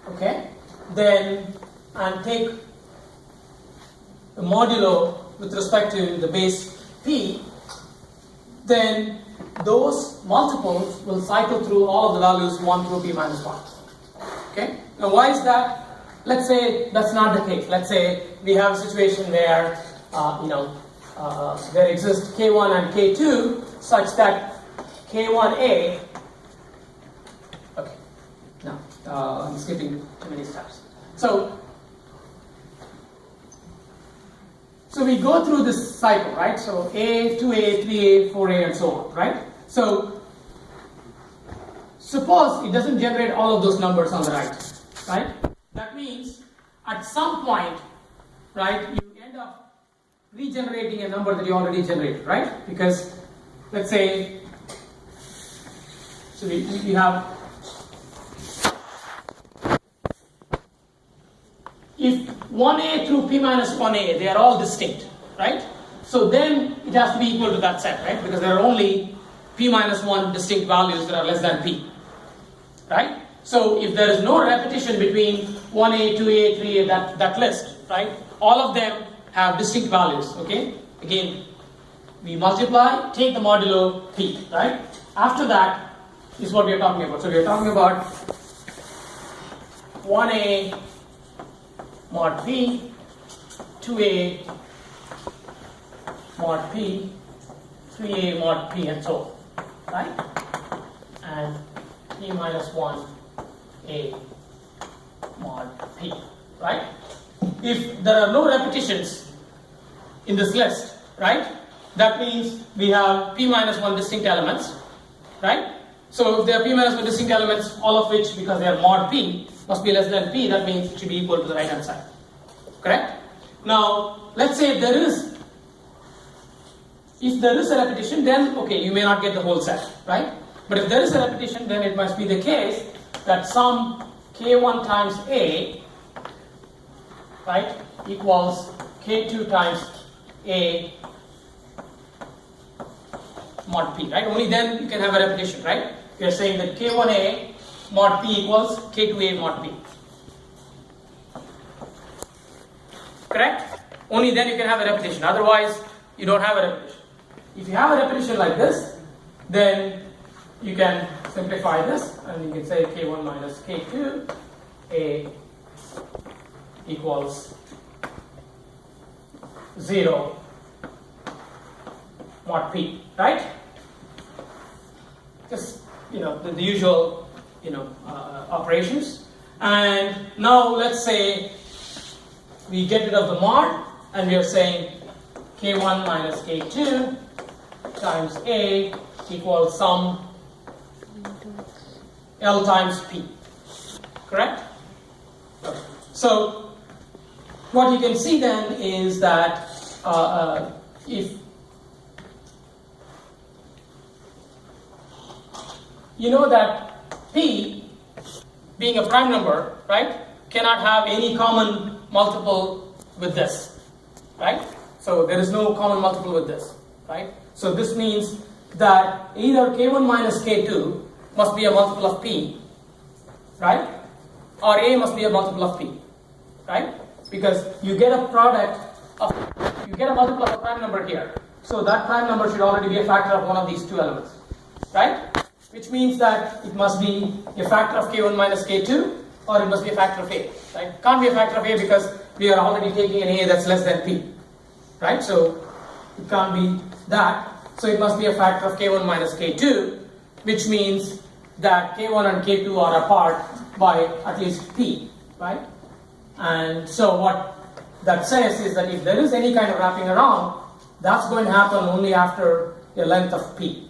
okay, then and take the modulo with respect to the base P, then those multiples will cycle through all of the values 1 through P minus 1. Okay? Now why is that? Let's say that's not the case. Let's say we have a situation where there exists K1 and K2 such that K1A, okay, no, I'm skipping too many steps. So we go through this cycle, right? So A, 2A, 3A, 4A, and so on, right? So suppose it doesn't generate all of those numbers on the right? That means at some point, right, you end up regenerating a number that you already generated, right? Because let's say, so we have, if 1A through P minus 1A, they are all distinct, right? So then it has to be equal to that set, right? Because there are only P minus 1 distinct values that are less than P, right? So if there is no repetition between 1A, 2A, 3A, that list, right? All of them have distinct values, okay? Again, we multiply, take the modulo P, right? After that is what we are talking about. So we are talking about 1A mod P, 2A mod P, 3A mod P, and so on, right? And P minus 1A mod P, right? If there are no repetitions in this list, right, that means we have P minus 1 distinct elements, right? So if there are P minus 1 distinct elements, all of which, because they are mod P, must be less than P, that means it should be equal to the right hand side, correct? Now, let's say if there is a repetition, then okay, you may not get the whole set, right? But if there is a repetition, then it must be the case that some K1 times A, right, equals K2 times A mod P, right? Only then you can have a repetition, right? You are saying that K1A mod P equals K2A mod P. Correct? Only then you can have a repetition. Otherwise, you don't have a repetition. If you have a repetition like this, then you can simplify this and you can say K1 minus K2 A equals 0 mod P, right? Just, the usual, operations. And now let's say we get rid of the mod and we are saying K1 minus K2 times A equals some L times P, correct? Okay. So what you can see then is that if you know that P, being a prime number, right, cannot have any common multiple with this, right? So there is no common multiple with this, right? So this means that either K1 minus K2 must be a multiple of P, right? Or A must be a multiple of P, right? Because you get a multiple of a prime number here. So that prime number should already be a factor of one of these two elements, right? which means that it must be a factor of k1 minus k2, or it must be a factor of a, right? Can't be a factor of a because we are already taking an a that's less than p, right? So it can't be that. So it must be a factor of k1 minus k2, which means that k1 and k2 are apart by at least p, right? And so what that says is that if there is any kind of wrapping around, that's going to happen only after a length of p,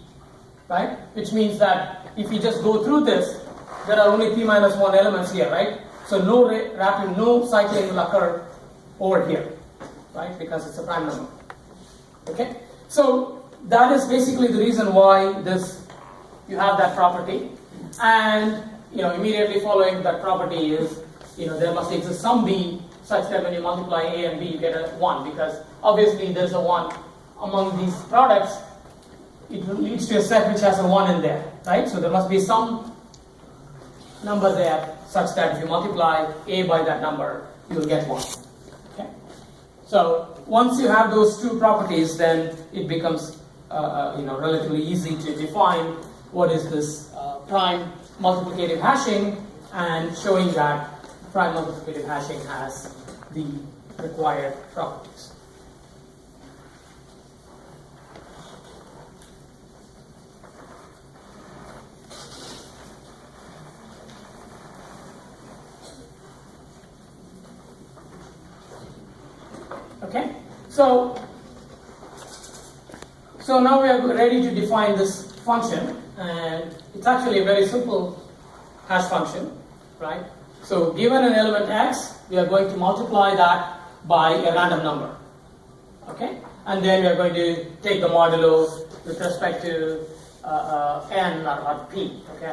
right? Which means that if you just go through this, there are only p minus 1 elements here, right? So no wrapping, no cycling will occur over here, right? Because it's a prime number. Okay? So that is basically the reason why you have that property. And immediately following that property is there must exist some b such that when you multiply a and b you get a 1, because obviously there's a 1 among these products. It leads to a set which has a 1 in there, right? So there must be some number there such that if you multiply a by that number, you will get 1. Okay? So once you have those two properties, then it becomes relatively easy to define what is this prime multiplicative hashing, and showing that prime multiplicative hashing has the required properties. Okay, so now we are ready to define this function, and it's actually a very simple hash function, right? So given an element x, we are going to multiply that by a random number, okay? And then we are going to take the modulo with respect to n or p, okay?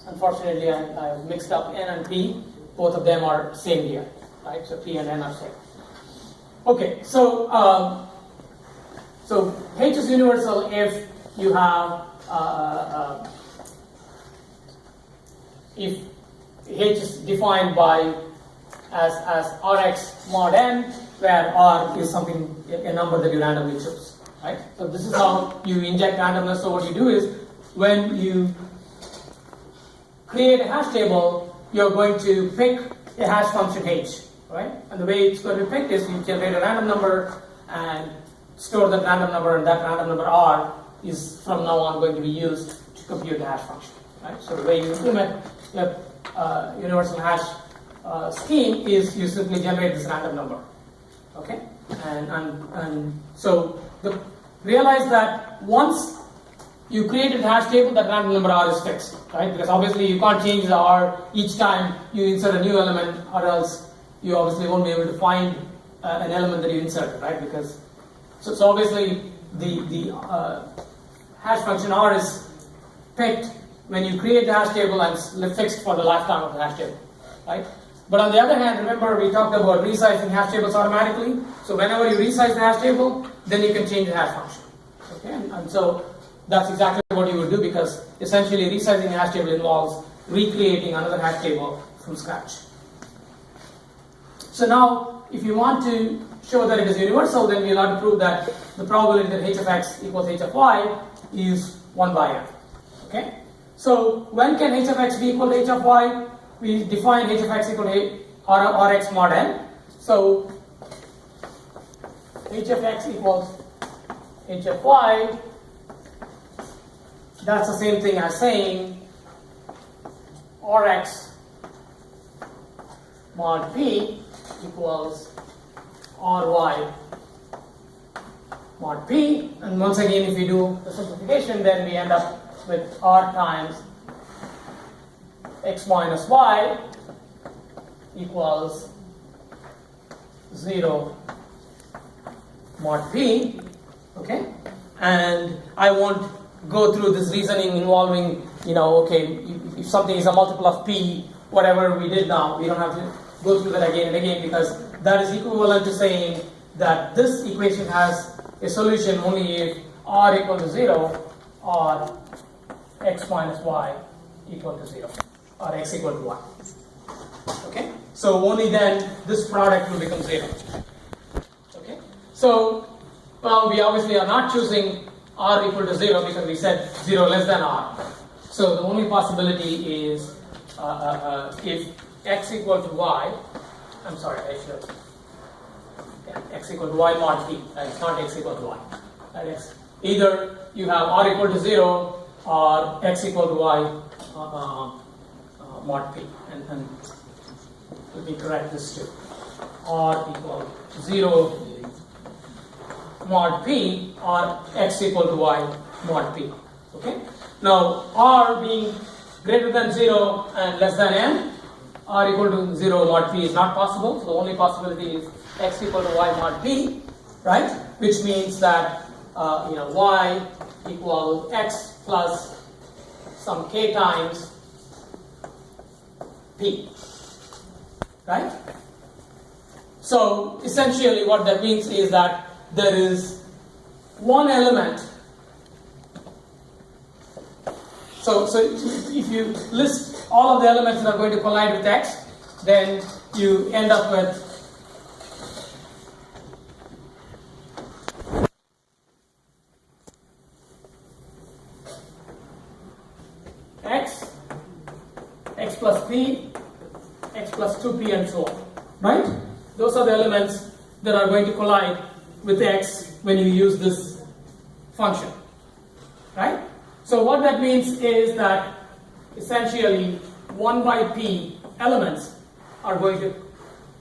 Unfortunately, I mixed up n and p. Both of them are same here, right? So p and n are same. Okay, so h is universal if you have if h is defined by as rx mod n, where r is a number that you randomly choose, right? So this is how you inject randomness. So what you do is, when you create a hash table, you're going to pick a hash function h, right? And the way it's going to be picked is you generate a random number and store that random number, and that random number r is from now on going to be used to compute the hash function, right? So the way you implement the universal hash scheme is you simply generate this random number, okay? And so realize that once you created a hash table, that random number r is fixed, right? Because obviously you can't change the r each time you insert a new element, or else you obviously won't be able to find an element that you inserted, right? Because so obviously the hash function r is picked when you create the hash table and fixed for the lifetime of the hash table, right? But on the other hand, remember we talked about resizing hash tables automatically. So whenever you resize the hash table, then you can change the hash function, okay? And so that's exactly what you would do, because essentially resizing a hash table involves recreating another hash table from scratch. So now, if you want to show that it is universal, then we'll have to prove that the probability that h of x equals h of y is 1 by n. Okay? So when can h of x be equal to h of y? We define h of x equal to rx mod n. So h of x equals h of y. That's the same thing as saying Rx mod p equals Ry mod p. And once again, if we do the simplification, then we end up with R times x minus y equals 0 mod p. Okay? And I won't go through this reasoning involving, okay, if something is a multiple of p, whatever we did now, we don't have to go through that again and again, because that is equivalent to saying that this equation has a solution only if r equal to 0 or x minus y equal to 0 or x equal to 1. Okay? So only then this product will become 0. Okay? So, well, we obviously are not choosing r equal to 0 because we said 0 less than r. So the only possibility is if x equal to y, I'm sorry, I should, yeah, x equal to y mod p, it's not x equal to y. Either you have r equal to 0 or x equal to y mod p. And let me correct this too. R equal to 0 mod p or x equal to y mod p. Okay? Now, r being greater than 0 and less than n, r equal to 0 mod p is not possible. So the only possibility is x equal to y mod p, right? Which means that y equal x plus some k times p, right? So essentially what that means is that there is one element. So if you list all of the elements that are going to collide with x, then you end up with x plus p, x plus 2p, and so on, right? Those are the elements that are going to collide with x when you use this function, right? So what that means is that essentially 1 by p elements are going to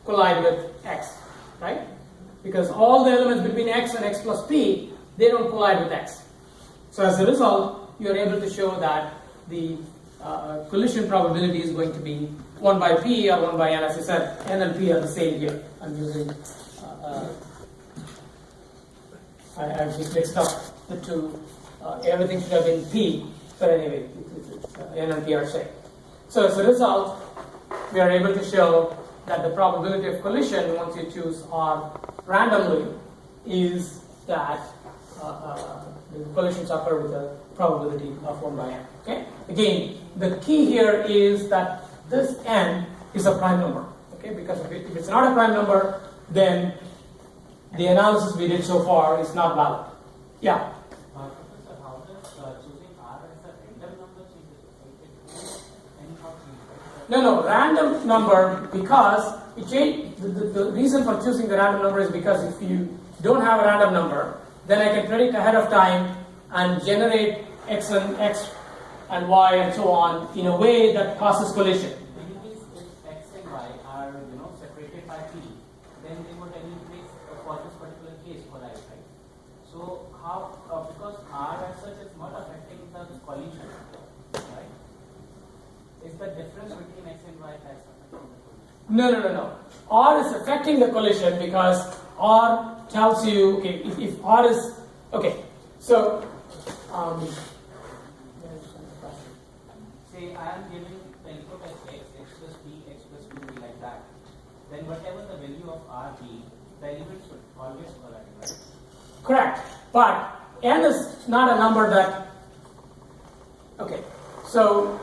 collide with x, right? Because all the elements between x and x plus p, they don't collide with x. So as a result, you are able to show that the collision probability is going to be 1 by p or 1 by n. As I said, n and p are the same here. I'm using, I've just mixed up the two. Everything should have been p, but anyway, n and p are same. So as a result, we are able to show that the probability of collision, once you choose r randomly, is that the collisions occur with a probability of 1 by n. Okay? Again, the key here is that this n is a prime number. Okay? Because if it's not a prime number, then the analysis we did so far is not valid. Yeah? Professor, how does choosing r as a random number change it? No, random number, because it change, the reason for choosing the random number is because if you don't have a random number, then I can predict ahead of time and generate x and y and so on in a way that causes collision. In case if x and y are separated by p, then they would anyways for this particular case collide, right? So how because r as such is not affecting the collision, right? Is the difference between x and y that's affecting the collision? No. R is affecting the collision because R tells you, okay, if R is, okay, so, say I am giving the input as x plus b, x plus 2b like that, then whatever the value of r be, the elements should always collide, right? correct, but n is not a number that, okay, so,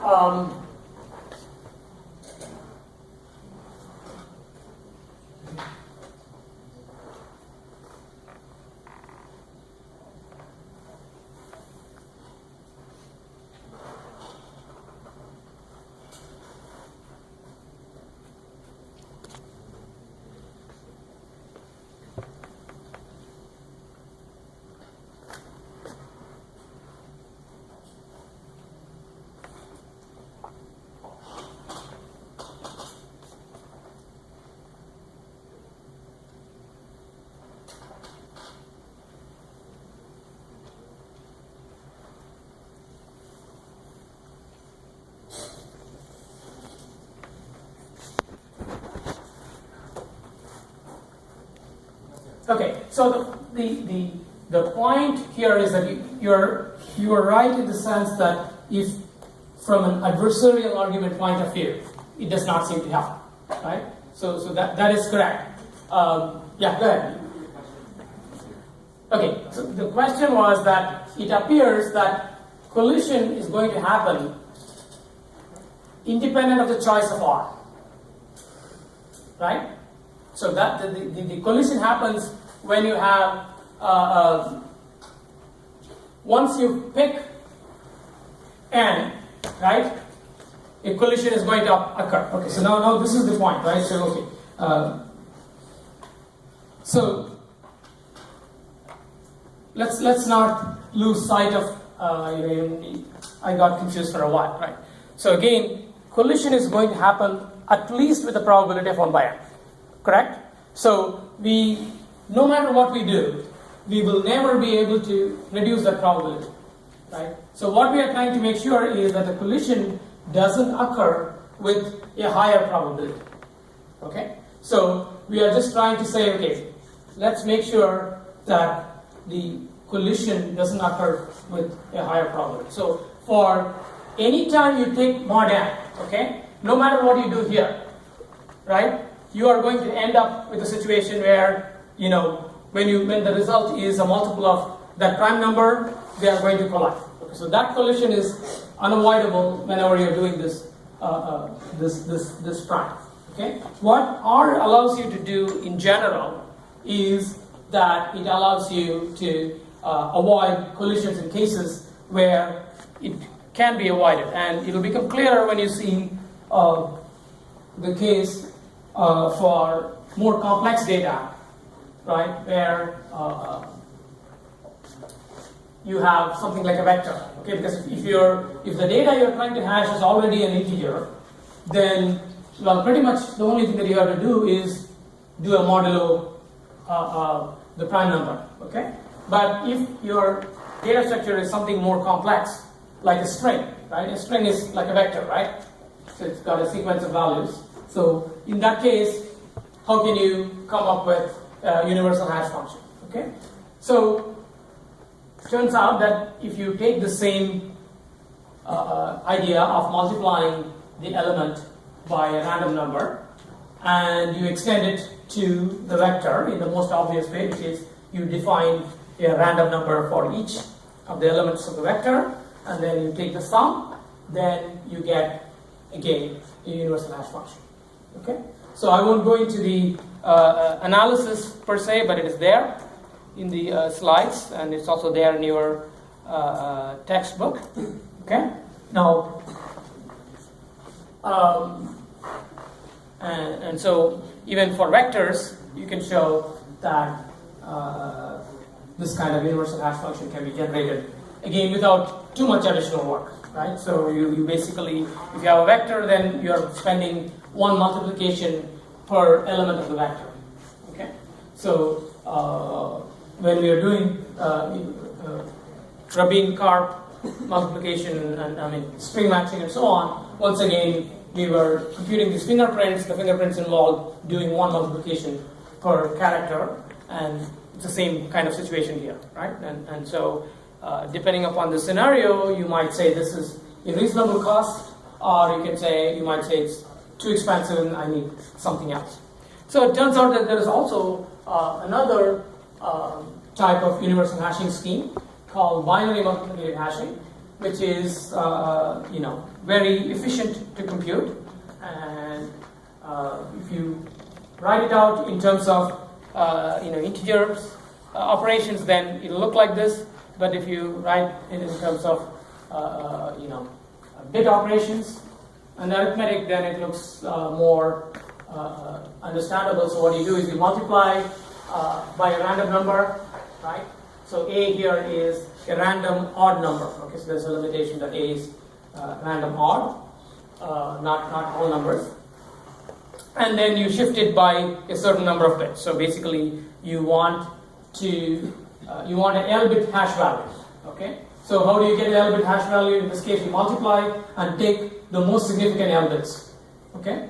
okay, so the point here is that you are right in the sense that if from an adversarial argument point of view, it does not seem to help, right? So that is correct. Yeah, go ahead. Okay, so the question was that it appears that collision is going to happen independent of the choice of R, right? So that the collision happens when you have once you pick n, right, a collision is going to occur. Okay, so now this is the point, right? So okay, so let's not lose sight of. I got confused for a while, right? So again, collision is going to happen at least with a probability of 1 by n, correct? So no matter what we do, we will never be able to reduce that probability, right? So what we are trying to make sure is that the collision doesn't occur with a higher probability, okay? So we are just trying to say, okay, let's make sure that the collision doesn't occur with a higher probability. So for any time you take mod n, okay, no matter what you do here, right, you are going to end up with a situation where, when the result is a multiple of that prime number, they are going to collide. Okay, so that collision is unavoidable whenever you're doing this prime. Okay, what R allows you to do in general is that it allows you to avoid collisions in cases where it can be avoided, and it will become clearer when you see the case for more complex data, right, where you have something like a vector, okay, because if the data you're trying to hash is already an integer, then, well, pretty much the only thing that you have to do is do a modulo the prime number, okay? But if your data structure is something more complex, like a string, right? A string is like a vector, right? So it's got a sequence of values. So in that case, how can you come up with a universal hash function, okay? So it turns out that if you take the same idea of multiplying the element by a random number, and you extend it to the vector in the most obvious way, which is you define a random number for each of the elements of the vector, and then you take the sum, then you get, again, a universal hash function. Okay? So I won't go into the analysis per se, but it is there in the slides, and it's also there in your textbook. Okay? Now, and so even for vectors, you can show that this kind of universal hash function can be generated, again, without too much additional work, right? So you basically, if you have a vector, then you're spending one multiplication per element of the vector, okay? So when we are doing Rabin-Karp multiplication and string matching and so on, once again, we were computing these fingerprints. The fingerprints involved doing one multiplication per character, and it's the same kind of situation here, right? And so depending upon the scenario, you might say this is a reasonable cost, or you might say it's too expensive and I need something else. So it turns out that there is also another type of universal hashing scheme called binary multiplicative hashing, which is very efficient to compute, and if you write it out in terms of integers operations, then it'll look like this. But if you write it in terms of bit operations and arithmetic, then it looks more understandable. So what you do is you multiply by a random number, right? So A here is a random odd number. Okay, so there's a limitation that A is random odd, not all numbers. And then you shift it by a certain number of bits. So basically, you want an L-bit hash value. Okay. So how do you get an L-bit hash value? In this case, you multiply and take the most significant L bits. Okay.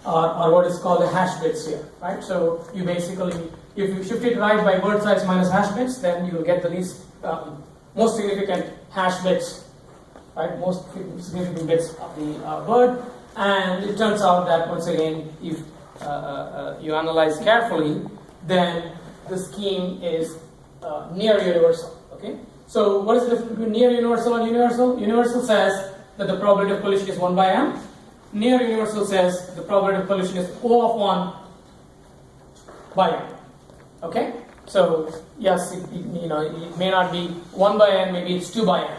Or what is called the hash bits here, right? So you basically, if you shift it right by word size minus hash bits, then you will get the most significant hash bits, right? Most significant bits of the word. And it turns out that once again, if you analyze carefully, then the scheme is near universal. Okay. So what is the difference between near universal and universal? Universal says that the probability of collision is 1 by m. Near universal says the probability of collision is O of 1 by m. Okay? So yes, it may not be 1 by n, maybe it's 2 by n.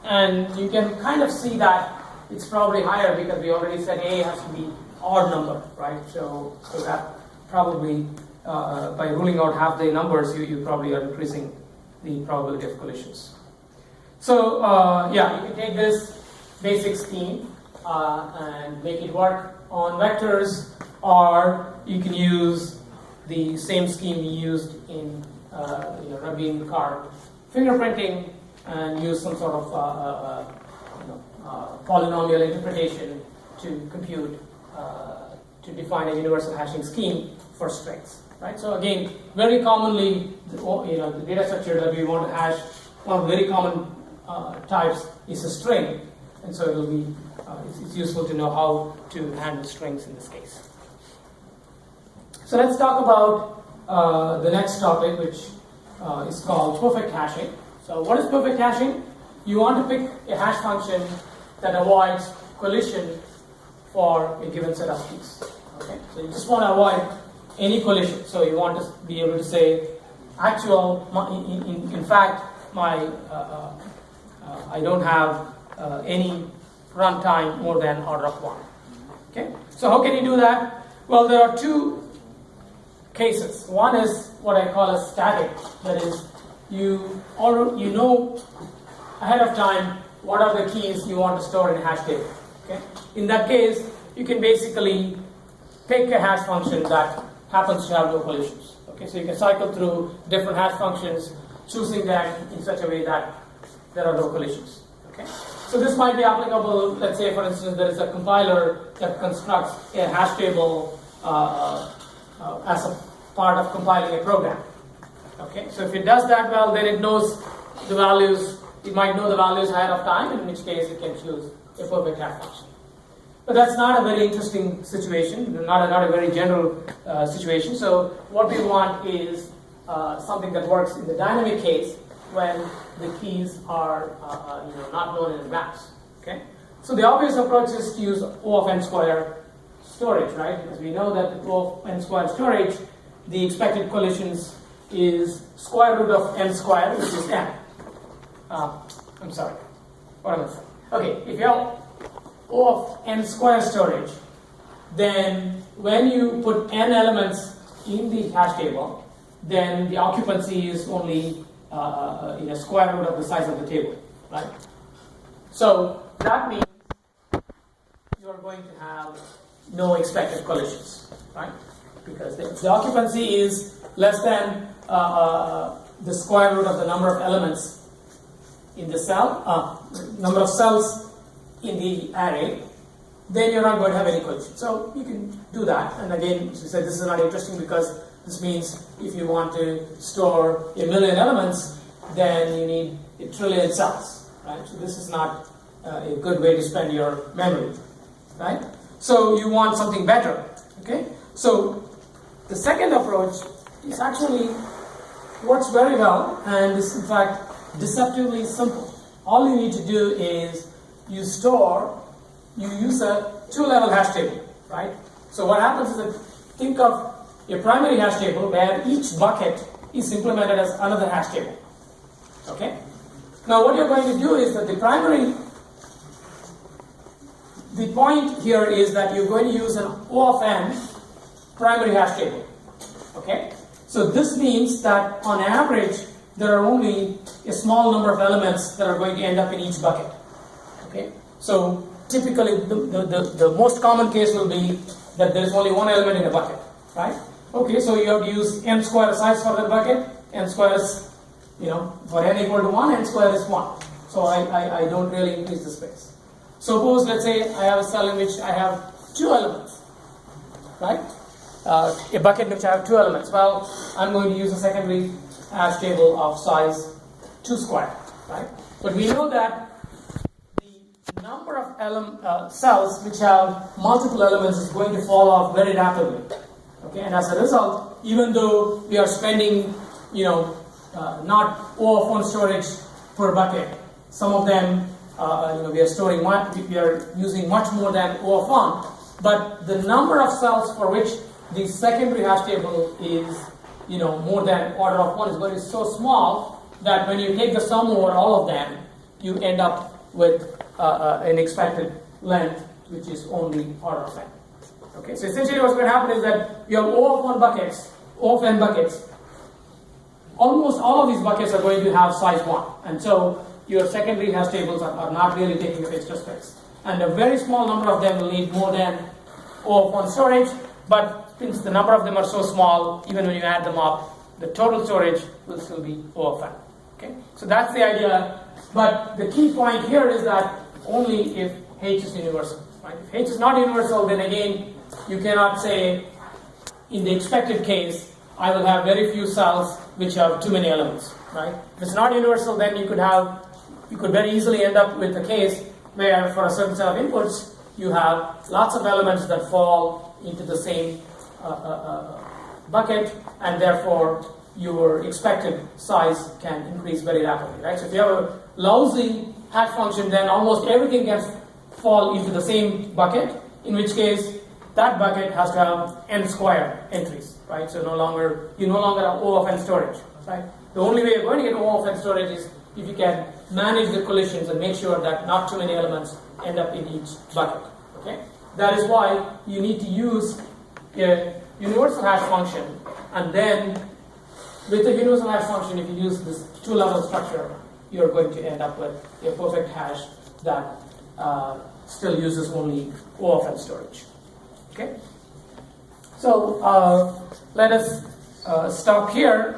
And you can kind of see that it's probably higher because we already said A has to be odd number, right? So that probably, by ruling out half the numbers, you probably are increasing the probability of collisions. So yeah, you can take this basic scheme and make it work on vectors, or you can use the same scheme we used in Rabin-Carr fingerprinting and use some sort of polynomial interpretation to compute, to define a universal hashing scheme for strings. Right? So again, very commonly, the data structure that we want to hash, one of the very common types is a string, and so it will be it's useful to know how to handle strings in this case. So let's talk about the next topic, which is called perfect hashing. So what is perfect hashing? You want to pick a hash function that avoids collision for a given set of keys. Okay? So you just want to avoid any collision. So you want to be able to say, in fact, I don't have any runtime more than order of 1. Okay? So how can you do that? Well, there are two cases. One is what I call a static. That is, you know ahead of time what are the keys you want to store in a hash table. Okay? In that case, you can basically pick a hash function that happens to have no collisions. Okay? So you can cycle through different hash functions, choosing them in such a way that there are no collisions. Okay? So this might be applicable, let's say for instance there is a compiler that constructs a hash table as a part of compiling a program. Okay, so if it does that well, then it knows the values, it might know the values ahead of time, in which case it can choose a perfect hash function. But that's not a very interesting situation, not a very general situation. So what we want is something that works in the dynamic case when the keys are not known in advance. Okay, so the obvious approach is to use O of n square storage, right? Because we know that the O of n square storage, the expected collisions is square root of n squared, which is n. I'm sorry, what am I saying? Okay, if you have O of n square storage, then when you put n elements in the hash table, then the occupancy is only in a square root of the size of the table, right? So that means you are going to have no expected collisions, right? Because the occupancy is less than the square root of the number of elements in the cell, number of cells in the array, then you're not going to have any collision. So you can do that. And again, as we said, this is not interesting because this means if you want to store 1 million elements, then you need 1 trillion cells, right? So this is not a good way to spend your memory, right? So you want something better, okay? So the second approach is actually works very well and is in fact deceptively simple. All you need to do is you use a 2-level hash table, right? So what happens is that think of a primary hash table where each bucket is implemented as another hash table. Okay? Now what you're going to do is that the point here is that you're going to use an O of n primary hash table. Okay? So this means that on average there are only a small number of elements that are going to end up in each bucket. Okay? So typically the most common case will be that there is only one element in a bucket, right? Okay, so you have to use n square size for that bucket. N square is, for n equal to 1, n square is 1. So I don't really increase the space. Suppose, let's say, I have a cell in which I have 2 elements, right? A bucket in which I have 2 elements. Well, I'm going to use a secondary hash table of size 2 square, right? But we know that the number of cells which have multiple elements is going to fall off very rapidly. Okay, and as a result, even though we are spending, not O of 1 storage per bucket, some of them, we are using much more than O of 1, but the number of cells for which the secondary hash table is more than order of 1 is going to be so small that when you take the sum over all of them, you end up with an expected length which is only order of n. Okay, so essentially what's going to happen is that you have O of 1 buckets, O of n buckets. Almost all of these buckets are going to have size 1, and so your secondary hash tables are not really taking the extra space. And a very small number of them will need more than O of 1 storage, but since the number of them are so small, even when you add them up, the total storage will still be O of n. Okay, so that's the idea. But the key point here is that only if H is universal. Right? If H is not universal, then again you cannot say in the expected case I will have very few cells which have too many elements. Right? If it's not universal, then you could very easily end up with a case where for a certain set of inputs you have lots of elements that fall into the same bucket, and therefore your expected size can increase very rapidly. Right? So if you have a lousy hash function, then almost everything can fall into the same bucket, in which case that bucket has to have n squared entries. Right? So you no longer have O of n storage. Right? The only way you're going to get O of n storage is if you can manage the collisions and make sure that not too many elements end up in each bucket. Okay? That is why you need to use a universal hash function, and then with the universal hash function, if you use this two-level structure, you're going to end up with a perfect hash that still uses only O of n storage. Okay? So let us stop here.